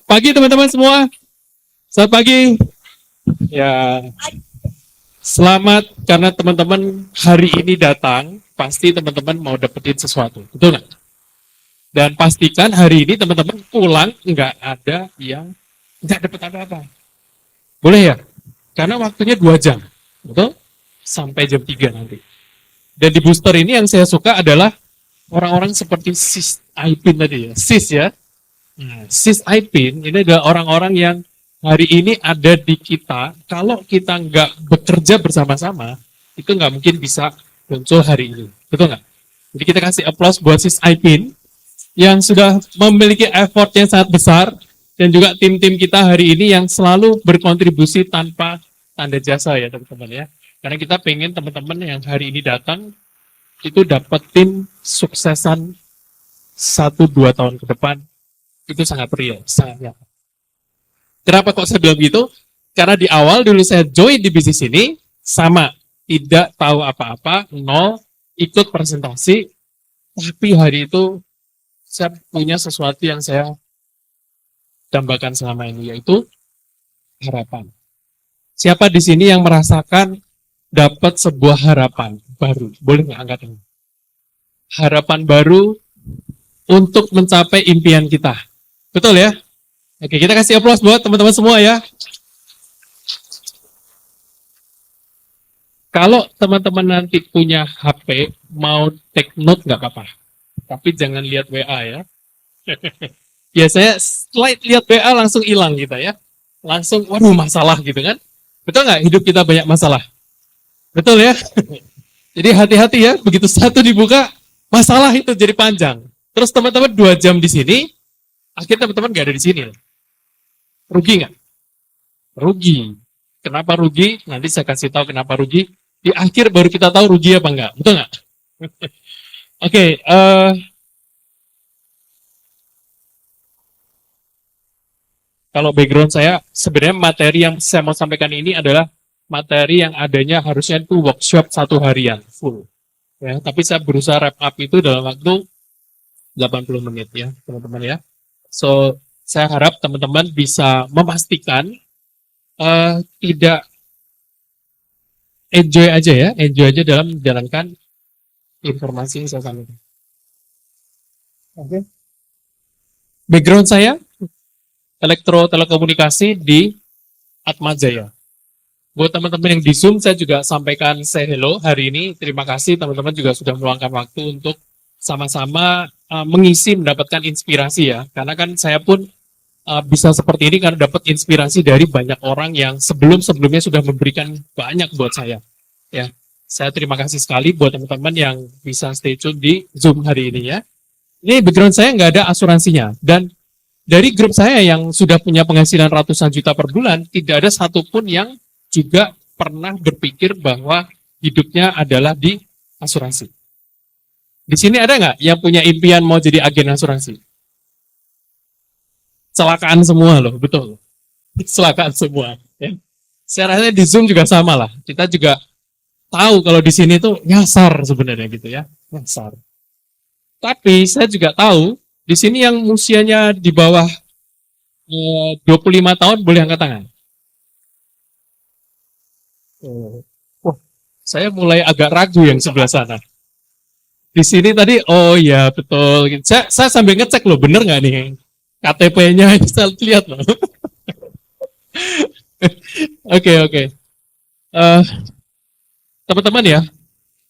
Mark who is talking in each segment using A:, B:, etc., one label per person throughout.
A: Pagi teman-teman semua. Selamat pagi. Ya, selamat karena teman-teman hari ini datang. Pasti teman-teman mau dapetin sesuatu. Betul nggak? Dan pastikan hari ini teman-teman pulang nggak ada yang nggak dapet apa-apa. Boleh ya? Karena waktunya 2 jam. Betul? Sampai jam 3 nanti. Dan di booster ini yang saya suka adalah orang-orang seperti Sis Aipin tadi ya. Sis ya. Sis Aipin ini adalah orang-orang yang hari ini ada di kita. Kalau kita nggak bekerja bersama-sama, itu nggak mungkin bisa muncul hari ini. Betul nggak? Jadi kita kasih applause buat Sis Aipin yang sudah memiliki effort yang sangat besar dan juga tim-tim kita hari ini yang selalu berkontribusi tanpa tanda jasa ya teman-teman ya. Karena kita pengen teman-teman yang hari ini datang itu dapetin suksesan 1-2 tahun ke depan itu sangat real, sangat nyata. Kenapa kok saya bilang gitu? Karena di awal dulu saya join di bisnis ini, sama, tidak tahu apa-apa, nol, ikut presentasi, tapi hari itu saya punya sesuatu yang saya dambakan selama ini, yaitu harapan. Siapa di sini yang merasakan dapat sebuah harapan baru? Boleh nggak angkat ini? Harapan baru untuk mencapai impian kita. Betul ya? Oke, kita kasih aplaus buat teman-teman semua ya. Kalau teman-teman nanti punya HP, mau take note nggak apa-apa. Tapi jangan lihat WA ya. Biasanya slide lihat WA langsung hilang kita ya. Langsung, waduh masalah gitu kan. Betul nggak hidup kita banyak masalah? Betul ya? Jadi hati-hati ya, begitu satu dibuka, masalah itu jadi panjang. Terus teman-teman 2 jam di sini, akhirnya teman-teman nggak ada di sini. Rugi nggak? Rugi. Kenapa rugi? Nanti saya kasih tahu kenapa rugi. Di akhir baru kita tahu rugi apa enggak. Betul nggak? Oke, kalau background saya, sebenarnya materi yang saya mau sampaikan ini adalah materi yang adanya harusnya itu workshop 1 harian full. Ya, tapi saya berusaha wrap up itu dalam waktu 80 menit ya, teman-teman ya. So, saya harap teman-teman bisa memastikan tidak enjoy aja dalam menjalankan informasi yang saya sampaikan. Oke. Background saya elektro telekomunikasi di Atmajaya. Buat teman-teman yang di Zoom, saya juga sampaikan say hello hari ini. Terima kasih teman-teman juga sudah meluangkan waktu untuk sama-sama mengisi, mendapatkan inspirasi ya. Karena kan saya pun bisa seperti ini karena dapat inspirasi dari banyak orang yang sebelum-sebelumnya sudah memberikan banyak buat saya. Ya, saya terima kasih sekali buat teman-teman yang bisa stay tune di Zoom hari ini ya. Ini background saya nggak ada asuransinya dan dari grup saya yang sudah punya penghasilan ratusan juta per bulan, tidak ada satupun yang juga pernah berpikir bahwa hidupnya adalah di asuransi. Di sini ada nggak yang punya impian mau jadi agen asuransi? Celakaan semua loh, betul. Celakaan semua. Ya. Saya rasa di Zoom juga sama lah. Kita juga tahu kalau di sini tuh nyasar sebenarnya gitu ya, nyasar. Tapi saya juga tahu di sini yang usianya di bawah 25 tahun boleh angkat tangan. Wah, saya mulai agak ragu yang sebelah sana. Di sini tadi, oh ya betul. Saya sambil ngecek loh, bener nggak nih KTP-nya? Saya lihat loh. Oke, oke. Teman-teman ya,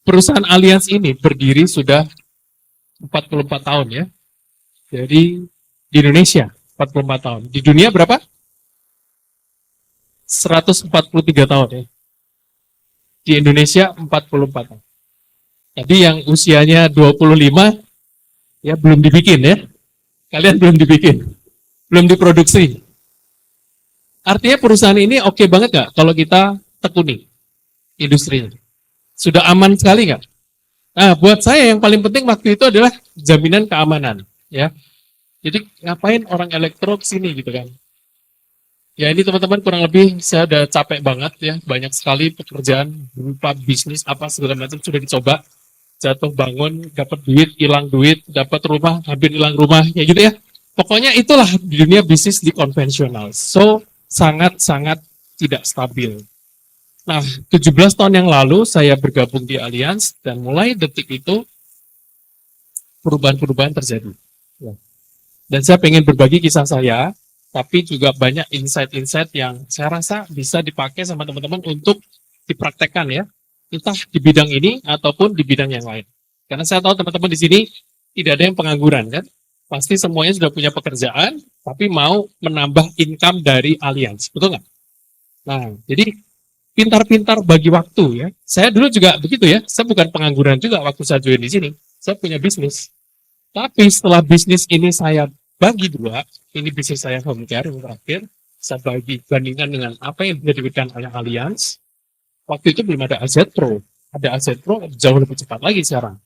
A: perusahaan Allianz ini berdiri sudah 44 tahun ya. Jadi di Indonesia 44 tahun. Di dunia berapa? 143 tahun ya. Di Indonesia 44 tahun. Jadi yang usianya 25 ya belum dibikin ya. Kalian belum dibikin. Belum diproduksi. Artinya perusahaan ini oke banget nggak kalau kita tekuni industrinya? Sudah aman sekali nggak? Nah, buat saya yang paling penting waktu itu adalah jaminan keamanan, ya. Jadi ngapain orang elektro kesini gitu kan? Ya ini teman-teman kurang lebih saya udah capek banget ya, banyak sekali pekerjaan berupa bisnis apa segala macam sudah dicoba, jatuh bangun, dapat duit, hilang duit, dapat rumah, hampir hilang rumah, ya gitu ya. Pokoknya itulah dunia bisnis di konvensional. So, sangat-sangat tidak stabil. Nah, 17 tahun yang lalu saya bergabung di Allianz dan mulai detik itu perubahan-perubahan terjadi. Ya. Dan saya pengen berbagi kisah saya, tapi juga banyak insight-insight yang saya rasa bisa dipakai sama teman-teman untuk dipraktekkan ya. Entah di bidang ini ataupun di bidang yang lain. Karena saya tahu teman-teman di sini tidak ada yang pengangguran kan. Pasti semuanya sudah punya pekerjaan, tapi mau menambah income dari Allianz. Betul nggak? Nah, jadi pintar-pintar bagi waktu ya. Saya dulu juga begitu ya. Saya bukan pengangguran juga waktu saya join di sini. Saya punya bisnis. Tapi setelah bisnis ini saya bagi dua, ini bisnis saya home care yang terakhir, saya bagi bandingkan dengan apa yang bisa diberikan oleh Allianz. Waktu itu belum ada AZ Pro. Ada AZ Pro jauh lebih cepat lagi sekarang.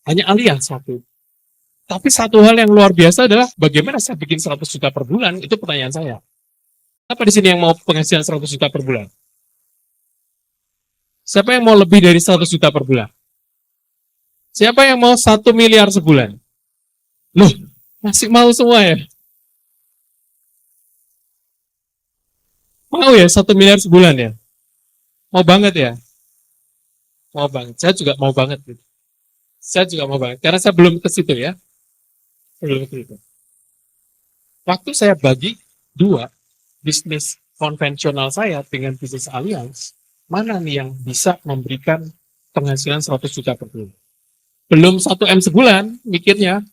A: Hanya Allianz waktu. Tapi satu hal yang luar biasa adalah bagaimana saya bikin 100 juta per bulan, itu pertanyaan saya. Apa di sini yang mau penghasilan 100 juta per bulan? Siapa yang mau lebih dari 100 juta per bulan? Siapa yang mau 1 miliar sebulan? Loh, masih mau semua ya? Mau ya 1 miliar sebulan ya? Mau banget ya? Mau banget. Saya juga mau banget. Gitu. Saya juga mau banget. Karena saya belum ke situ ya. Belum ke situ. Waktu saya bagi dua bisnis konvensional saya dengan bisnis Allianz, mana nih yang bisa memberikan penghasilan 100 juta per bulan? Belum 1 M sebulan, mikirnya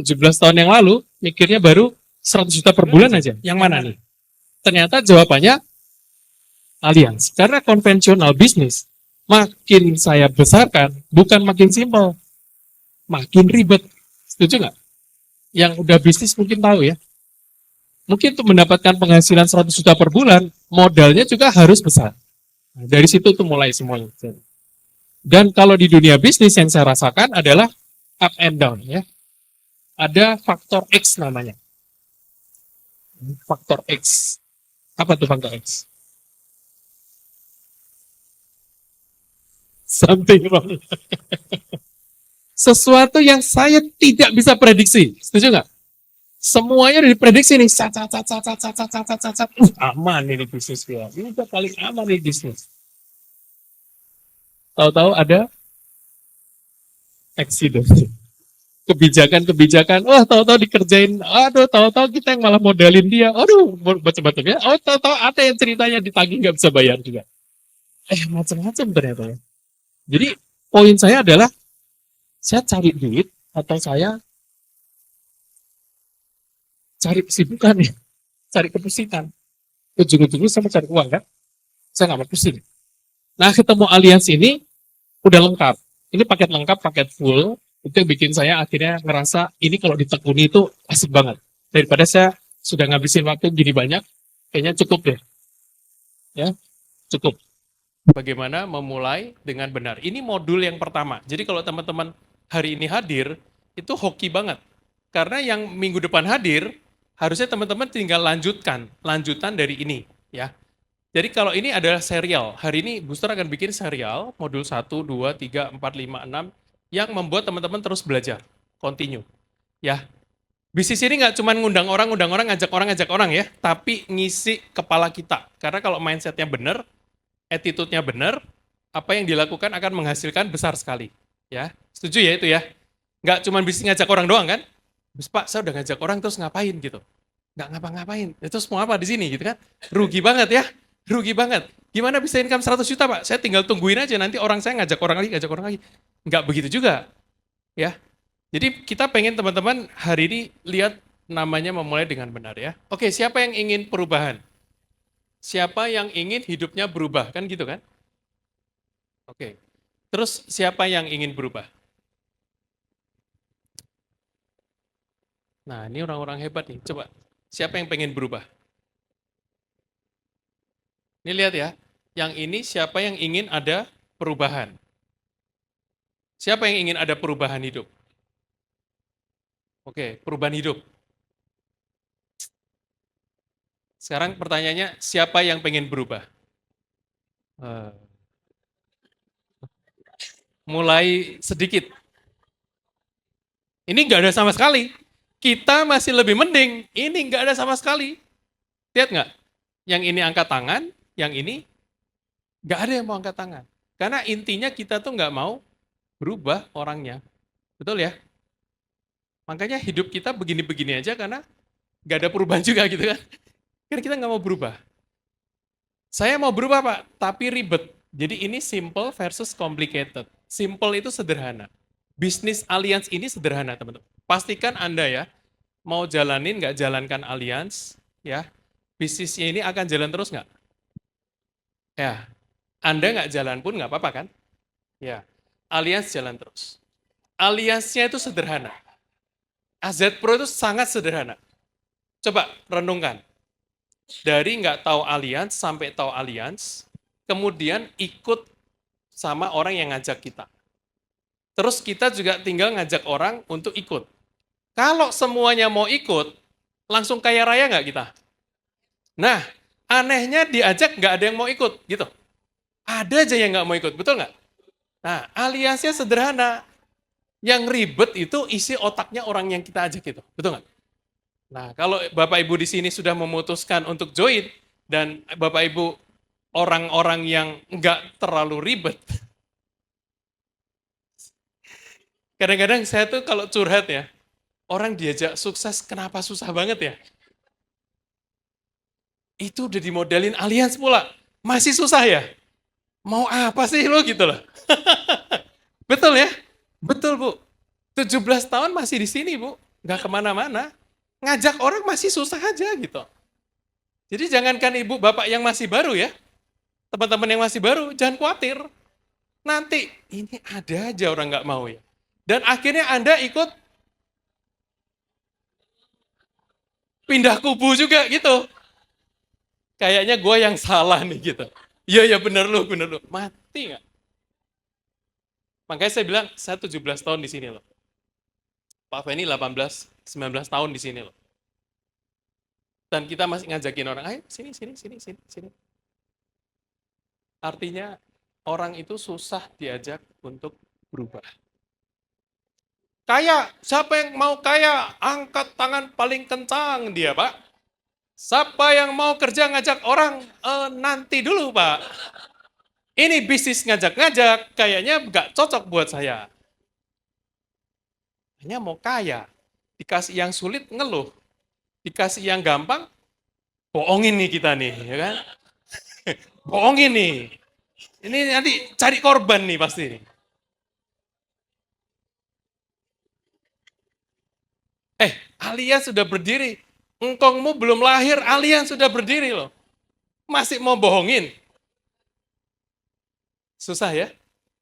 A: 17 tahun yang lalu, mikirnya baru 100 juta per bulan aja. Yang mana nih? Ternyata jawabannya Allianz. Karena konvensional bisnis, makin saya besarkan, bukan makin simpel, makin ribet. Setuju nggak? Yang udah bisnis mungkin tahu ya. Mungkin untuk mendapatkan penghasilan 100 juta per bulan, modalnya juga harus besar. Nah, dari situ tuh mulai semuanya. Dan kalau di dunia bisnis yang saya rasakan adalah up and down ya. Ada faktor X namanya. Faktor X. Apa tuh faktor X? Something wrong. Sesuatu yang saya tidak bisa prediksi. Setuju nggak? Semuanya udah diprediksi nih. Cat, cat, cat, cat, cat, cat, cat, cat, cat, cat. Aman ini bisnis gue. Ini udah paling aman nih bisnis. Tahu-tahu ada accident. Kebijakan-kebijakan, wah tahu-tahu dikerjain, aduh tahu-tahu kita yang malah modalin dia, aduh macam-macam ya, oh tahu-tahu ada yang ceritanya ditagih nggak bisa bayar juga, macam-macam ternyata ya. Jadi poin saya adalah saya cari duit atau saya cari kesibukan ya, cari kepusingan, ujung-ujungnya sama cari uang kan, saya nggak mau pusing. Nah ketemu Allianz ini udah lengkap, ini paket lengkap, paket full, itu yang bikin saya akhirnya ngerasa ini kalau ditekuni itu asik banget. Daripada saya sudah ngabisin waktu gini banyak, kayaknya cukup deh. Ya, cukup. Bagaimana memulai dengan benar. Ini modul yang pertama. Jadi kalau teman-teman hari ini hadir, itu hoki banget. Karena yang minggu depan hadir, harusnya teman-teman tinggal lanjutan dari ini. Ya. Jadi kalau ini adalah serial, hari ini Booster akan bikin serial, modul 1, 2, 3, 4, 5, 6, yang membuat teman-teman terus belajar, continue. Ya, bisnis ini nggak cuma ngundang orang, ngajak orang ya, tapi ngisi kepala kita. Karena kalau mindsetnya benar, attitude-nya benar, apa yang dilakukan akan menghasilkan besar sekali. Ya, setuju ya itu ya? Nggak cuma bisnis ngajak orang doang kan? Pak, saya udah ngajak orang terus ngapain gitu? Nggak ngapa-ngapain. Terus mau apa di sini gitu kan? Rugi banget ya. Rugi banget. Gimana bisa income 100 juta Pak? Saya tinggal tungguin aja nanti orang saya ngajak orang lagi. Nggak begitu juga. Ya. Jadi kita pengen teman-teman hari ini lihat namanya memulai dengan benar ya. Oke, siapa yang ingin perubahan? Siapa yang ingin hidupnya berubah? Kan gitu kan? Oke. Terus siapa yang ingin berubah? Nah, ini orang-orang hebat nih. Coba, siapa yang pengen berubah? Ini lihat ya, yang ini siapa yang ingin ada perubahan? Siapa yang ingin ada perubahan hidup? Oke, perubahan hidup. Sekarang pertanyaannya, siapa yang pengen berubah? Eh, mulai sedikit. Ini nggak ada sama sekali. Kita masih lebih mending, ini nggak ada sama sekali. Lihat nggak? Yang ini angkat tangan, yang ini nggak ada yang mau angkat tangan. Karena intinya kita tuh nggak mau berubah orangnya. Betul ya? Makanya hidup kita begini-begini aja karena nggak ada perubahan juga gitu kan. Karena kita nggak mau berubah. Saya mau berubah Pak, tapi ribet. Jadi ini simple versus complicated. Simple itu sederhana. Bisnis alliance ini sederhana teman-teman. Pastikan Anda ya, mau jalanin nggak jalankan alliance, ya bisnisnya ini akan jalan terus nggak? Ya, Anda nggak jalan pun nggak apa-apa kan? Ya, alliance jalan terus. Alliance-nya itu sederhana. AZ Pro itu sangat sederhana. Coba renungkan. Dari nggak tahu alliance sampai tahu alliance, kemudian ikut sama orang yang ngajak kita. Terus kita juga tinggal ngajak orang untuk ikut. Kalau semuanya mau ikut, langsung kaya raya nggak kita? Nah, anehnya diajak nggak ada yang mau ikut, gitu. Ada aja yang nggak mau ikut, betul nggak? Nah, aliasnya sederhana. Yang ribet itu isi otaknya orang yang kita ajak itu, betul nggak? Nah, kalau Bapak Ibu di sini sudah memutuskan untuk join, dan Bapak Ibu orang-orang yang nggak terlalu ribet, kadang-kadang saya tuh kalau curhat ya, orang diajak sukses kenapa susah banget ya? Itu udah dimodelin alias pula, masih susah ya? Mau apa sih lo gitu loh. Betul ya? Betul Bu. 17 tahun masih di sini Bu, nggak kemana-mana. Ngajak orang masih susah aja gitu. Jadi jangankan ibu bapak yang masih baru ya, teman-teman yang masih baru, jangan khawatir. Nanti ini ada aja orang nggak mau ya. Dan akhirnya Anda ikut pindah kubu juga gitu. Kayaknya gue yang salah nih gitu. Iya, ya bener lu, bener lu. Mati nggak? Makanya saya bilang, saya 17 tahun di sini loh. Pak Feni 18, 19 tahun di sini loh. Dan kita masih ngajakin orang, ayo sini, sini, sini, sini, sini. Artinya orang itu susah diajak untuk berubah. Kaya, siapa yang mau kaya? Angkat tangan paling kencang dia, Pak. Siapa yang mau kerja ngajak orang? Nanti dulu, Pak. Ini bisnis ngajak-ngajak, kayaknya nggak cocok buat saya. Hanya mau kaya. Dikasih yang sulit, ngeluh. Dikasih yang gampang, bohongin nih kita nih, ya kan? Bohongin nih. Ini nanti cari korban nih pasti. Alia sudah berdiri. Engkongmu belum lahir, Alia sudah berdiri loh. Masih mau bohongin. Susah ya?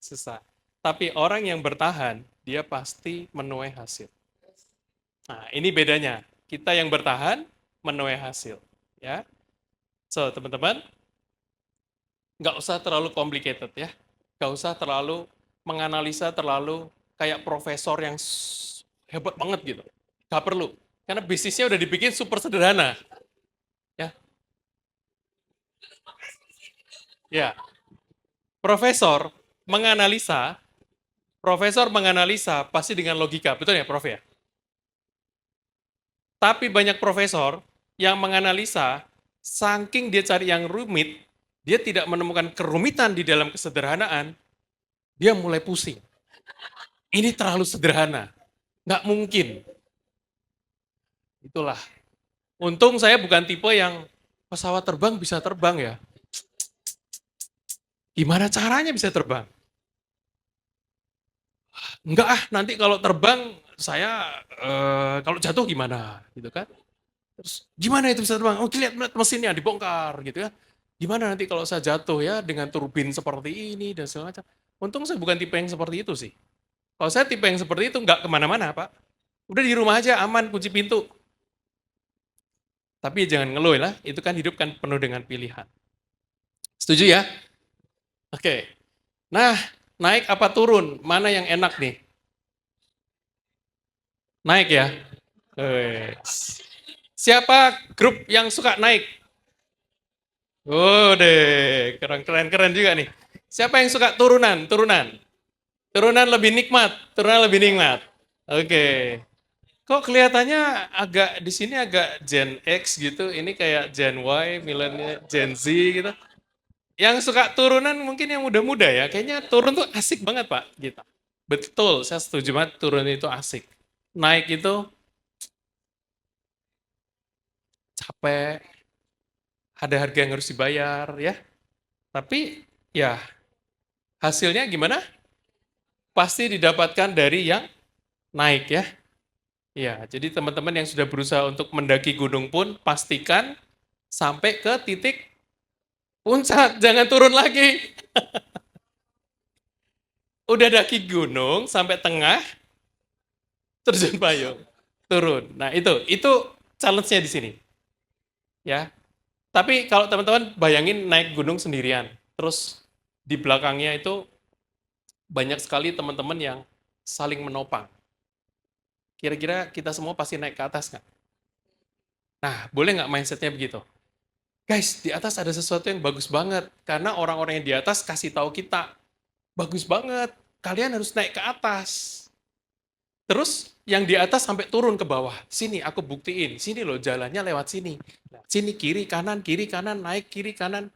A: Susah. Tapi orang yang bertahan, dia pasti menuai hasil. Nah, ini bedanya. Kita yang bertahan, menuai hasil. Ya, so teman-teman, nggak usah terlalu complicated ya. Nggak usah terlalu menganalisa terlalu kayak profesor yang hebat banget gitu. Nggak perlu. Karena bisnisnya udah dibikin super sederhana. Ya, ya. Profesor menganalisa, profesor menganalisa pasti dengan logika, betul ya Prof ya? Tapi banyak profesor yang menganalisa, saking dia cari yang rumit, dia tidak menemukan kerumitan di dalam kesederhanaan, dia mulai pusing. Ini terlalu sederhana, nggak mungkin. Itulah. Untung saya bukan tipe yang pesawat terbang bisa terbang ya. Gimana caranya bisa terbang? Enggak ah, nanti kalau terbang saya kalau jatuh gimana gitu kan? Terus gimana itu bisa terbang? Oh, lihat mesinnya dibongkar gitu ya. Gimana nanti kalau saya jatuh ya dengan turbin seperti ini dan segala macam. Untung saya bukan tipe yang seperti itu sih. Kalau saya tipe yang seperti itu nggak kemana-mana Pak. Udah di rumah aja aman, kunci pintu. Tapi jangan ngeluh lah, itu kan hidup kan penuh dengan pilihan. Setuju ya? Oke. Nah, naik apa turun? Mana yang enak nih? Naik ya? Siapa grup yang suka naik? Oh deh, keren juga nih. Siapa yang suka turunan? Turunan lebih nikmat. Turunan lebih nikmat. Oke. Kok kelihatannya agak di sini agak Gen X gitu, ini kayak Gen Y, milenial, Gen Z gitu. Yang suka turunan mungkin yang muda-muda ya, kayaknya turun tuh asik banget Pak, gitu. Betul, saya setuju banget turun itu asik. Naik itu capek, ada harga yang harus dibayar ya. Tapi ya hasilnya gimana? Pasti didapatkan dari yang naik ya. Ya, jadi teman-teman yang sudah berusaha untuk mendaki gunung pun pastikan sampai ke titik puncak, jangan turun lagi. Udah daki gunung sampai tengah, terjun payung, turun. Nah itu challenge-nya di sini, ya. Tapi kalau teman-teman bayangin naik gunung sendirian, terus di belakangnya itu banyak sekali teman-teman yang saling menopang. Kira-kira kita semua pasti naik ke atas nggak? Nah, boleh nggak mindsetnya begitu? Guys, di atas ada sesuatu yang bagus banget, karena orang-orang yang di atas kasih tahu kita, bagus banget, kalian harus naik ke atas. Terus yang di atas sampai turun ke bawah. Sini aku buktiin. Sini loh jalannya lewat sini. Nah, sini kiri kanan, naik kiri kanan.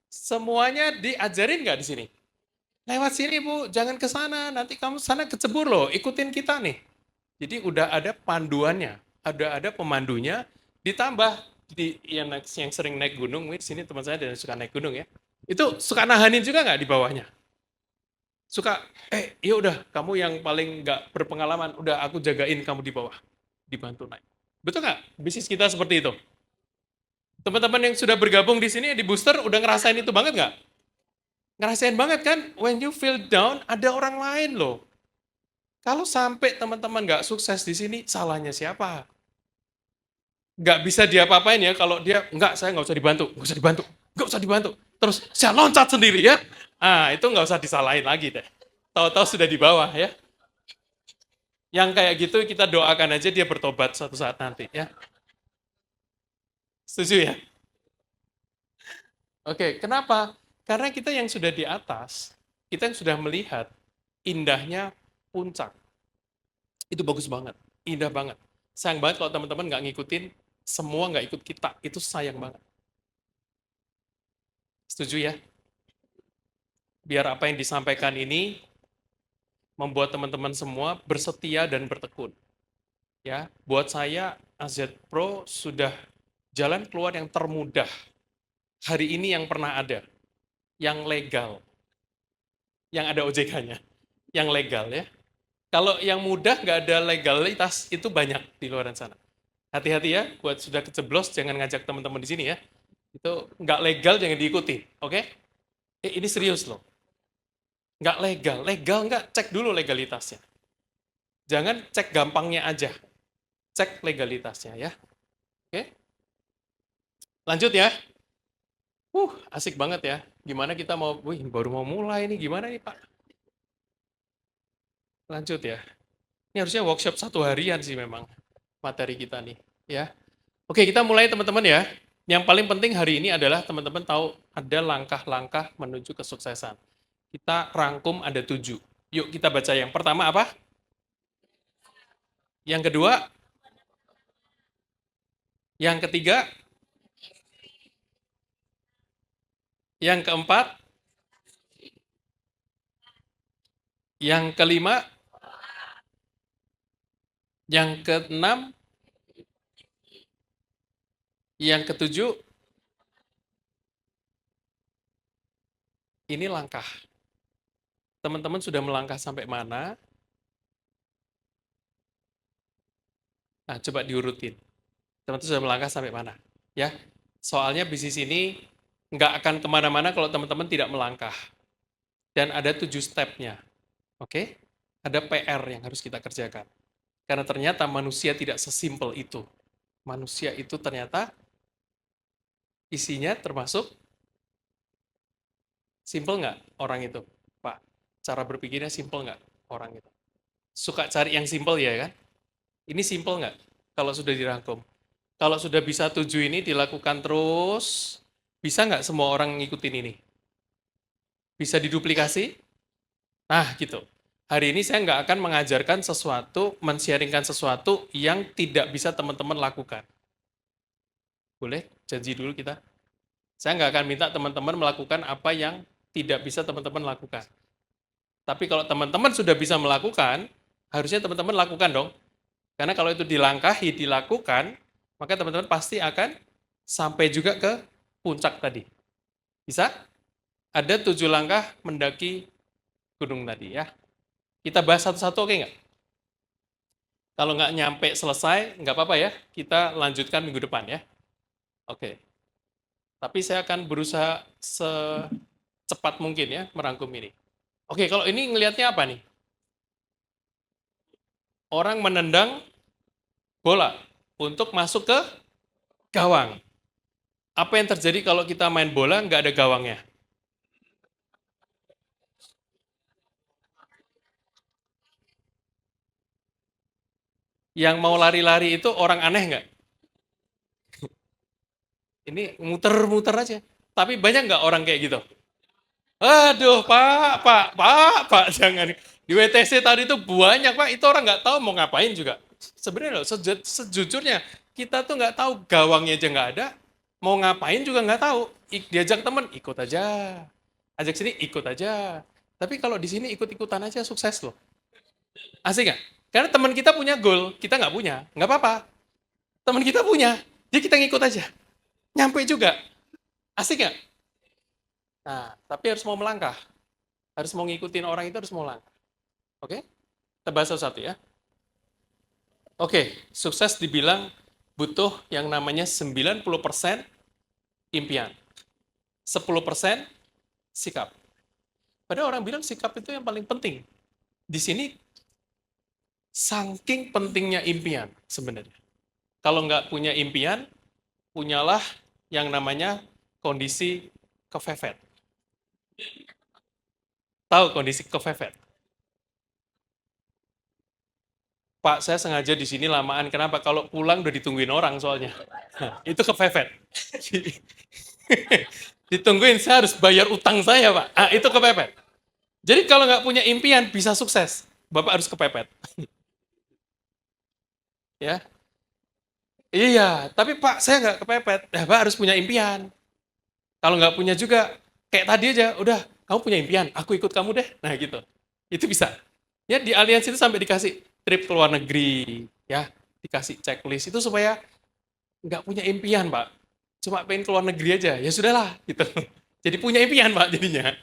A: Semuanya diajarin nggak di sini? Lewat sini Bu, jangan ke sana. Nanti kamu sana kecebur loh. Ikutin kita nih. Jadi udah ada panduannya, ada pemandunya. Ditambah di yang sering naik gunung, di sini teman saya ada yang suka naik gunung ya. Itu suka nahanin juga nggak di bawahnya? Suka, ya udah kamu yang paling nggak berpengalaman, udah aku jagain kamu di bawah, dibantu naik. Betul nggak? Bisnis kita seperti itu. Teman-teman yang sudah bergabung di sini di booster udah ngerasain itu banget nggak? Ngerasain banget kan? When you feel down, ada orang lain loh. Kalau sampai teman-teman nggak sukses di sini, salahnya siapa? Nggak bisa diapa-apain ya kalau dia, nggak saya nggak usah dibantu, nggak usah dibantu, nggak usah dibantu. Terus saya loncat sendiri ya. Itu nggak usah disalahin lagi deh. Tahu-tahu sudah di bawah ya. Yang kayak gitu kita doakan aja dia bertobat suatu saat nanti ya. Setuju ya? Oke, kenapa? Karena kita yang sudah di atas, kita yang sudah melihat indahnya puncak. Itu bagus banget, indah banget. Sayang banget kalau teman-teman nggak ngikutin, semua nggak ikut kita, itu sayang banget. Setuju ya? Biar apa yang disampaikan ini membuat teman-teman semua bersetia dan bertekun. Ya, buat saya AZ Pro sudah jalan keluar yang termudah hari ini yang pernah ada, yang legal, yang ada OJK-nya, yang legal ya. Kalau yang mudah nggak ada legalitas itu banyak di luar sana. Hati-hati ya, buat sudah keceblos jangan ngajak teman-teman di sini ya. Itu nggak legal jangan diikuti, oke? Ini serius loh. Nggak legal, legal nggak, cek dulu legalitasnya. Jangan cek gampangnya aja, cek legalitasnya ya. Oke, lanjut ya. Asik banget ya. Gimana kita mau, baru mau mulai nih, gimana nih Pak? Lanjut ya. Ini harusnya workshop 1 harian sih memang materi kita nih ya. Oke, kita mulai teman-teman ya. Yang paling penting hari ini adalah teman-teman tahu ada langkah-langkah menuju kesuksesan. Kita rangkum ada 7. Yuk kita baca yang pertama apa? Yang kedua? Yang ketiga? Yang keempat? Yang kelima? Yang keenam? Yang ketujuh? Ini langkah. Teman-teman sudah melangkah sampai mana? Nah, coba diurutin. Teman-teman sudah melangkah sampai mana? Ya, soalnya bisnis ini nggak akan kemana-mana kalau teman-teman tidak melangkah. Dan ada 7 step-nya. Oke? Ada PR yang harus kita kerjakan. Karena ternyata manusia tidak sesimpel itu. Manusia itu ternyata isinya termasuk simple nggak orang itu, Pak? Cara berpikirnya simple nggak orang itu? Suka cari yang simple ya kan? Ini simple nggak kalau sudah dirangkum? Kalau sudah bisa 7 ini dilakukan terus, bisa nggak semua orang ngikutin ini? Bisa diduplikasi? Nah, gitu. Hari ini saya nggak akan mengajarkan sesuatu, men-sharingkan sesuatu yang tidak bisa teman-teman lakukan. Boleh? Janji dulu kita. Saya nggak akan minta teman-teman melakukan apa yang tidak bisa teman-teman lakukan. Tapi kalau teman-teman sudah bisa melakukan, harusnya teman-teman lakukan dong. Karena kalau itu dilangkahi, dilakukan, maka teman-teman pasti akan sampai juga ke puncak tadi. Bisa? Ada 7 langkah mendaki gunung tadi ya. Kita bahas satu-satu, oke nggak? Kalau nggak nyampe selesai, nggak apa-apa ya. Kita lanjutkan minggu depan ya. Oke. Tapi saya akan berusaha secepat mungkin ya merangkum ini. Oke, kalau ini ngelihatnya apa nih? Orang menendang bola untuk masuk ke gawang. Apa yang terjadi kalau kita main bola nggak ada gawangnya? Yang mau lari-lari itu orang aneh nggak? Ini muter-muter aja. Tapi banyak nggak orang kayak gitu? Aduh, Pak, jangan. Di WTC tadi itu banyak, Pak. Itu orang nggak tahu mau ngapain juga. Sebenarnya loh, sejujurnya, kita tuh nggak tahu gawangnya aja nggak ada, mau ngapain juga nggak tahu. Diajak temen, ikut aja. Ajak sini, ikut aja. Tapi kalau di sini ikut-ikutan aja sukses loh. Asik nggak? Karena teman kita punya goal, kita nggak punya. Nggak apa-apa. Teman kita punya, jadi kita ngikut aja. Nyampe juga. Asik nggak? Nah, tapi harus mau melangkah. Harus mau ngikutin orang itu harus mau langkah. Oke? Kita bahas satu-satu ya. Oke, sukses dibilang butuh yang namanya 90% impian. 10% sikap. Padahal orang bilang sikap itu yang paling penting. Di sini saking pentingnya impian sebenarnya. Kalau nggak punya impian, punyalah yang namanya kondisi kepepet. Tahu kondisi kepepet? Pak, saya sengaja di sini lamaan. Kenapa? Kalau pulang udah ditungguin orang soalnya. Nah, itu kepepet. Ditungguin, saya harus bayar utang saya, Pak. Ah, itu kepepet. Jadi kalau nggak punya impian, bisa sukses. Bapak harus kepepet. Ya, iya. Tapi Pak, saya nggak kepepet. Ya, Pak harus punya impian. Kalau nggak punya juga, kayak tadi aja, udah, kamu punya impian, aku ikut kamu deh. Nah gitu. Itu bisa. Ya di aliansi itu sampai dikasih trip ke luar negeri, ya dikasih checklist itu supaya nggak punya impian, Pak. Cuma pengen ke luar negeri aja, ya sudahlah, gitu. Jadi punya impian, Pak, jadinya.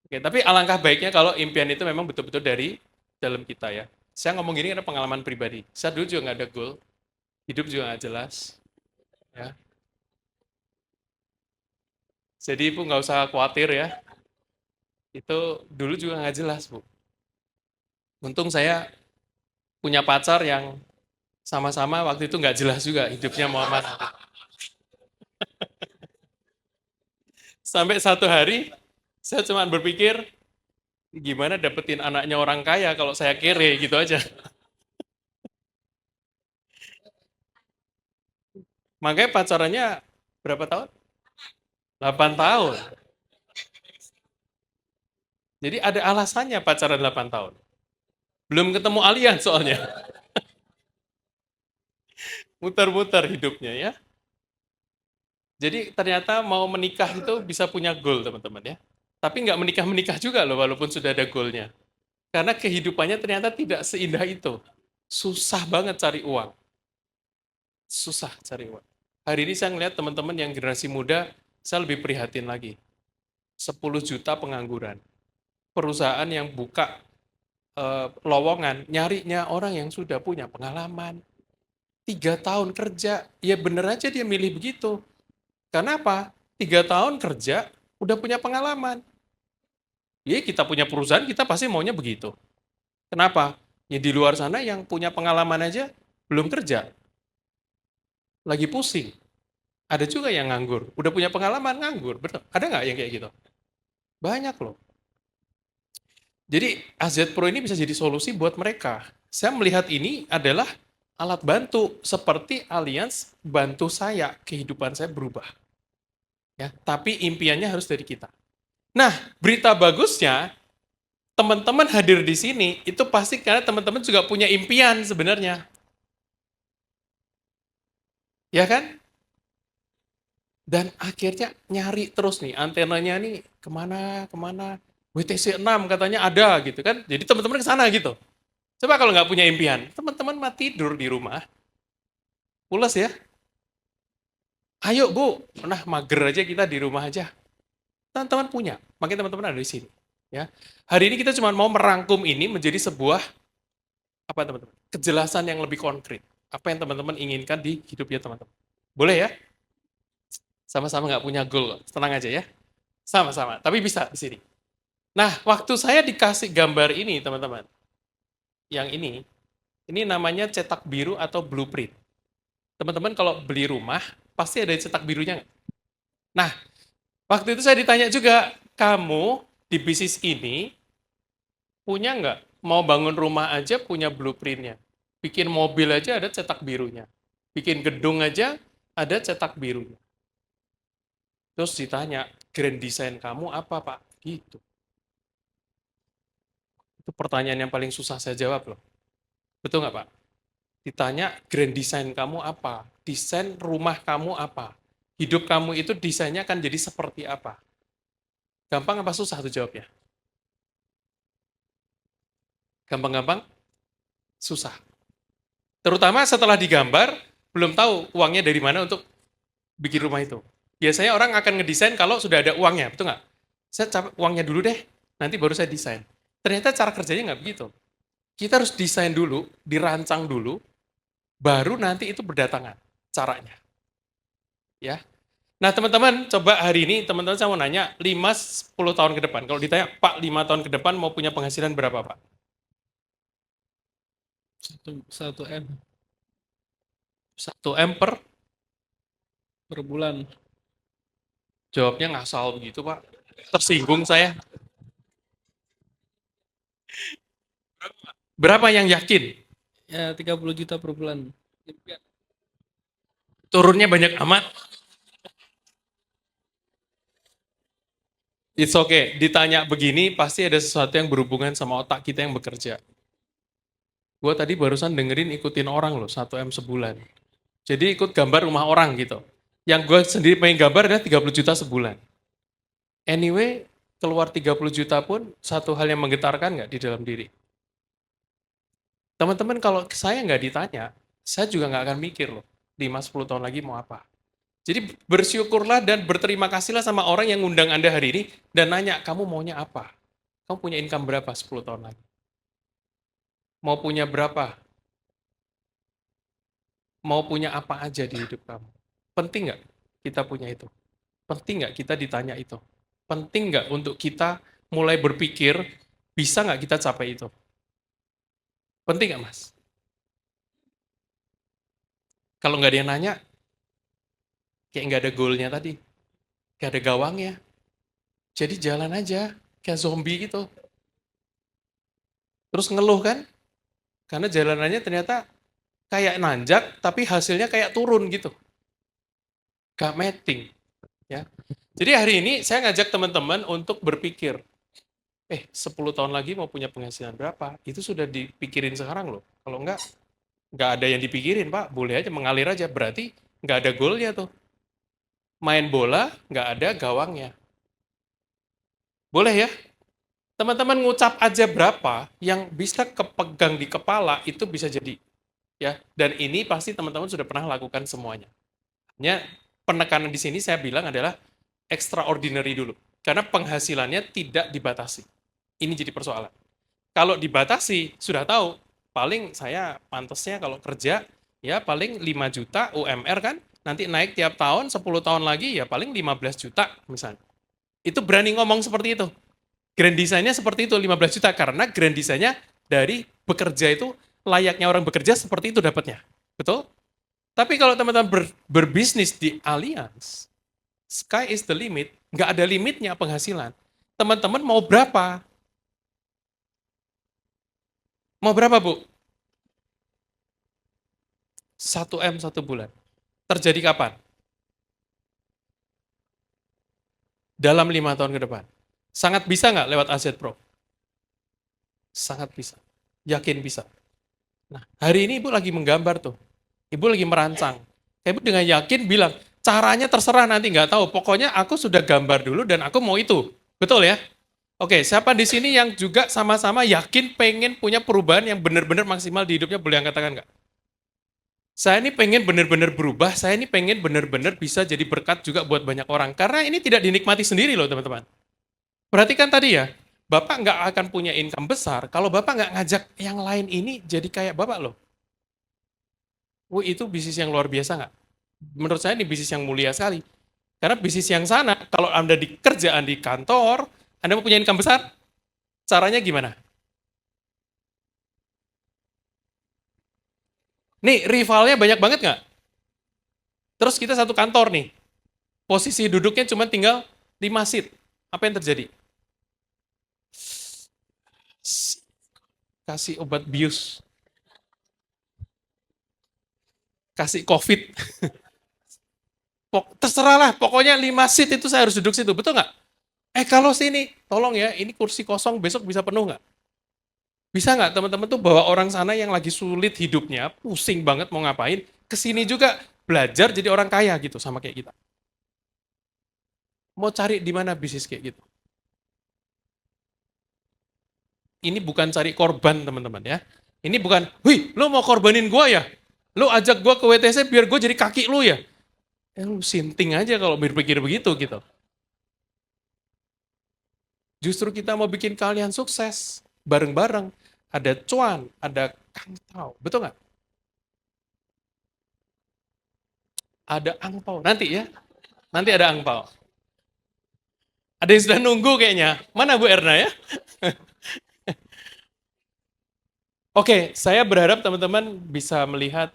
A: Oke, tapi alangkah baiknya kalau impian itu memang betul-betul dari dalam kita ya. Saya ngomong gini karena pengalaman pribadi. Saya dulu juga nggak ada goal, hidup juga nggak jelas. Ya. Jadi Ibu nggak usah khawatir ya, itu dulu juga nggak jelas, Bu. Untung saya punya pacar yang sama-sama waktu itu nggak jelas juga hidupnya mau apa. Sampai satu hari, saya cuma berpikir, gimana dapetin anaknya orang kaya kalau saya kere gitu aja. Makanya pacarannya berapa tahun? 8 tahun. Jadi ada alasannya pacaran 8 tahun. Belum ketemu alien soalnya. Muter-muter hidupnya ya. Jadi ternyata mau menikah itu bisa punya goal teman-teman ya. Tapi nggak menikah-menikah juga loh walaupun sudah ada goalnya. Karena kehidupannya ternyata tidak seindah itu. Susah banget cari uang. Susah cari uang. Hari ini saya ngeliat teman-teman yang generasi muda, saya lebih prihatin lagi. 10 juta pengangguran. Perusahaan yang buka lowongan, nyarinya orang yang sudah punya pengalaman. 3 tahun kerja, ya bener aja dia milih begitu. Karena apa? 3 tahun kerja, udah punya pengalaman. Ya kita punya perusahaan, kita pasti maunya begitu. Kenapa? Ya di luar sana yang punya pengalaman aja belum kerja, lagi pusing. Ada juga yang nganggur, udah punya pengalaman nganggur, betul. Ada nggak yang kayak gitu? Banyak loh. Jadi AZ Pro ini bisa jadi solusi buat mereka. Saya melihat ini adalah alat bantu seperti Allianz bantu saya kehidupan saya berubah. Ya, tapi impiannya harus dari kita. Nah, berita bagusnya Teman-teman hadir di sini, itu pasti karena teman-teman juga punya impian sebenarnya. Ya kan? Dan akhirnya nyari terus nih, antenanya nih kemana, kemana. WTC 6 katanya ada gitu kan. Jadi teman-teman ke sana gitu. Coba kalau nggak punya impian, teman-teman mah tidur di rumah, pulas ya. Ayo Bu, nah mager aja kita di rumah aja. Teman-teman punya, makanya teman-teman ada di sini. Ya, hari ini kita cuma mau merangkum ini menjadi sebuah apa teman-teman? Kejelasan yang lebih konkret. Apa yang teman-teman inginkan di hidupnya teman-teman. Boleh ya? Sama-sama nggak punya goal, tenang aja ya. Sama-sama, tapi bisa di sini. Nah, waktu saya dikasih gambar ini teman-teman, yang ini namanya cetak biru atau blueprint. Teman-teman kalau beli rumah, pasti ada cetak birunya nggak? Nah, waktu itu saya ditanya juga, kamu di bisnis ini punya nggak? Mau bangun rumah aja punya blueprintnya. Bikin mobil aja ada cetak birunya. Bikin gedung aja ada cetak birunya. Terus ditanya, grand design kamu apa Pak? Gitu. Itu pertanyaan yang paling susah saya jawab loh. Betul nggak Pak? Ditanya, grand design kamu apa? Desain rumah kamu apa? Hidup kamu itu desainnya akan jadi seperti apa? Gampang apa susah tuh jawabnya? Gampang-gampang? Susah. Terutama setelah digambar, belum tahu uangnya dari mana untuk bikin rumah itu. Biasanya orang akan ngedesain kalau sudah ada uangnya, betul nggak? Saya capek uangnya dulu deh, nanti baru saya desain. Ternyata cara kerjanya nggak begitu. Kita harus desain dulu, dirancang dulu, baru nanti itu berdatangan caranya. Ya. Nah teman-teman, coba hari ini teman-teman saya mau nanya 5-10 tahun ke depan. Kalau ditanya, Pak 5 tahun ke depan mau punya penghasilan berapa Pak?
B: 1 M
A: 1 M
B: per bulan.
A: jawabnya ngasal begitu Pak. Tersinggung saya. Berapa yang yakin?
B: Ya 30 juta per bulan.
A: Turunnya banyak amat. It's okay. Ditanya begini, pasti ada sesuatu yang berhubungan sama otak kita yang bekerja. Gue tadi barusan dengerin ikutin orang loh, 1 M sebulan. Jadi ikut gambar rumah orang gitu. Yang gue sendiri pengen gambar adalah 30 juta sebulan. Anyway, keluar 30 juta pun satu hal yang menggetarkan nggak di dalam diri? Teman-teman kalau saya nggak ditanya, saya juga nggak akan mikir loh, 5-10 tahun lagi mau apa. Jadi bersyukurlah dan berterima kasihlah sama orang yang ngundang Anda hari ini dan nanya, kamu maunya apa? Kamu punya income berapa 10 tahun lagi? Mau punya berapa? Mau punya apa aja di hidup kamu? Penting nggak kita punya itu? Penting nggak kita ditanya itu? Penting nggak untuk kita mulai berpikir, bisa nggak kita capai itu? Penting nggak mas? Kalau nggak ada yang nanya, kayak nggak ada goalnya tadi, kayak ada gawangnya. Jadi jalan aja, kayak zombie gitu. Terus ngeluh kan? Karena jalanannya ternyata kayak nanjak, tapi hasilnya kayak turun gitu. Gak matching. Ya. Jadi hari ini saya ngajak teman-teman untuk berpikir, 10 tahun lagi mau punya penghasilan berapa? Itu sudah dipikirin sekarang loh. Kalau nggak ada yang dipikirin Pak, boleh aja mengalir aja. Berarti nggak ada goalnya tuh. Main bola, nggak ada gawangnya. Boleh ya? Teman-teman ngucap aja berapa yang bisa kepegang di kepala itu bisa jadi. Ya, dan ini pasti teman-teman sudah pernah lakukan semuanya. Hanya penekanan di sini saya bilang adalah extraordinary dulu. Karena penghasilannya tidak dibatasi. Ini jadi persoalan. Kalau dibatasi, sudah tahu, paling saya pantasnya kalau kerja, ya paling 5 juta UMR kan, nanti naik tiap tahun, 10 tahun lagi, ya paling 15 juta misalnya. Itu berani ngomong seperti itu. Grand design-nya seperti itu, 15 juta, karena grand design-nya dari bekerja itu, layaknya orang bekerja seperti itu dapatnya. Betul? Tapi kalau teman-teman berbisnis di Allianz, sky is the limit, nggak ada limitnya penghasilan. Teman-teman mau berapa? Mau berapa, Bu? 1 M 1 bulan. Terjadi kapan? Dalam 5 tahun ke depan. Sangat bisa nggak lewat aset Pro? Sangat bisa. Yakin bisa. Nah, hari ini Ibu lagi menggambar tuh. Ibu lagi merancang. Ibu dengan yakin bilang, caranya terserah nanti nggak tahu. Pokoknya aku sudah gambar dulu dan aku mau itu. Betul ya? Oke, siapa di sini yang juga sama-sama yakin pengen punya perubahan yang benar-benar maksimal di hidupnya? Boleh angkat tangan nggak? Saya ini pengen benar-benar berubah, saya ini pengen benar-benar bisa jadi berkat juga buat banyak orang. Karena ini tidak dinikmati sendiri loh teman-teman. Perhatikan tadi ya, Bapak nggak akan punya income besar kalau Bapak nggak ngajak yang lain ini jadi kayak Bapak loh. Itu bisnis yang luar biasa nggak? Menurut saya ini bisnis yang mulia sekali. Karena bisnis yang sana, kalau Anda di kerjaan di kantor, Anda mau punya income besar, caranya gimana? Nih, rivalnya banyak banget nggak? Terus kita satu kantor nih, posisi duduknya cuma tinggal 5 seat. Apa yang terjadi? Kasih obat bius, kasih COVID. Terserah lah, pokoknya 5 seat itu saya harus duduk situ, betul nggak? Kalau sini, tolong ya, ini kursi kosong besok bisa penuh nggak? Bisa nggak teman-teman tuh bawa orang sana yang lagi sulit hidupnya, pusing banget mau ngapain, kesini juga belajar jadi orang kaya gitu sama kayak kita. Mau cari di mana bisnis kayak gitu? Ini bukan cari korban teman-teman ya. Ini bukan, wih, lo mau korbanin gua ya? Lo ajak gua ke WTC biar gue jadi kaki lo ya? Lu sinting aja kalau berpikir begitu gitu. Justru kita mau bikin kalian sukses bareng-bareng. Ada cuan, ada kangtau, betul nggak? Ada angpau. Nanti ya, nanti ada angpau. Ada yang sudah nunggu kayaknya. Mana Bu Erna ya? Oke, saya berharap teman-teman bisa melihat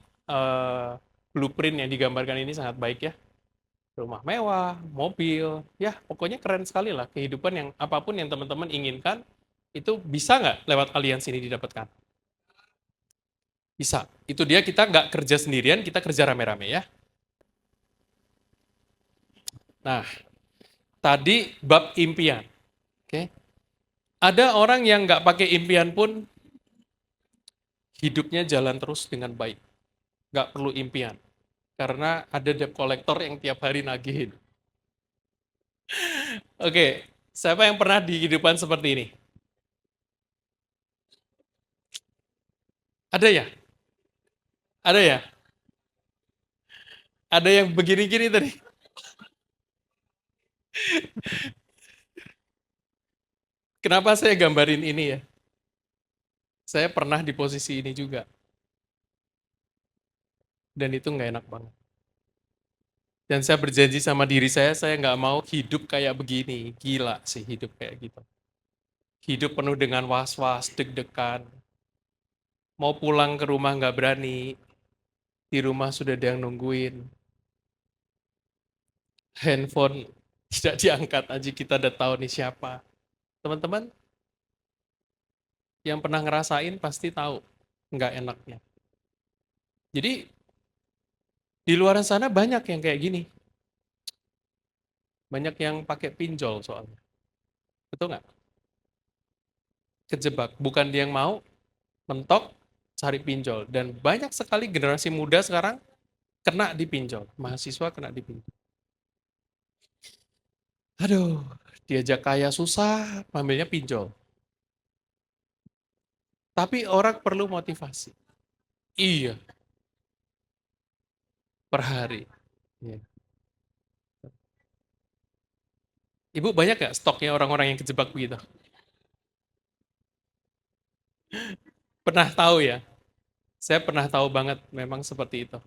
A: blueprint yang digambarkan ini sangat baik ya. Rumah mewah, mobil, ya pokoknya keren sekali lah kehidupan yang apapun yang teman-teman inginkan itu bisa nggak lewat aliansi ini didapatkan? Bisa. Itu dia kita nggak kerja sendirian, kita kerja rame-rame ya. Nah, tadi bab impian. Oke. Ada orang yang nggak pakai impian pun hidupnya jalan terus dengan baik. Nggak perlu impian. Karena ada debt collector yang tiap hari nagihin. Oke, siapa yang pernah di kehidupan seperti ini? Ada ya? Ada ya? Ada yang begini-gini tadi. Kenapa saya gambarin ini ya? Saya pernah di posisi ini juga. Dan itu nggak enak banget. Dan saya berjanji sama diri saya nggak mau hidup kayak begini. Gila sih hidup kayak gitu. Hidup penuh dengan was-was, deg-degan. Mau pulang ke rumah nggak berani. Di rumah sudah ada yang nungguin. Handphone tidak diangkat aja kita udah tahu nih siapa. Teman-teman yang pernah ngerasain pasti tahu nggak enaknya. Jadi di luar sana banyak yang kayak gini. Banyak yang pakai pinjol soalnya. Betul nggak? Kejebak. Bukan dia yang mau, mentok, cari pinjol. Dan banyak sekali generasi muda sekarang kena di pinjol. Mahasiswa kena di pinjol. Aduh, diajak kaya susah, ambilnya pinjol. Tapi orang perlu motivasi. Iya, per hari. Iya. Ibu banyak nggak stoknya orang-orang yang kejebak begitu? Pernah tahu ya? Saya pernah tahu banget memang seperti itu.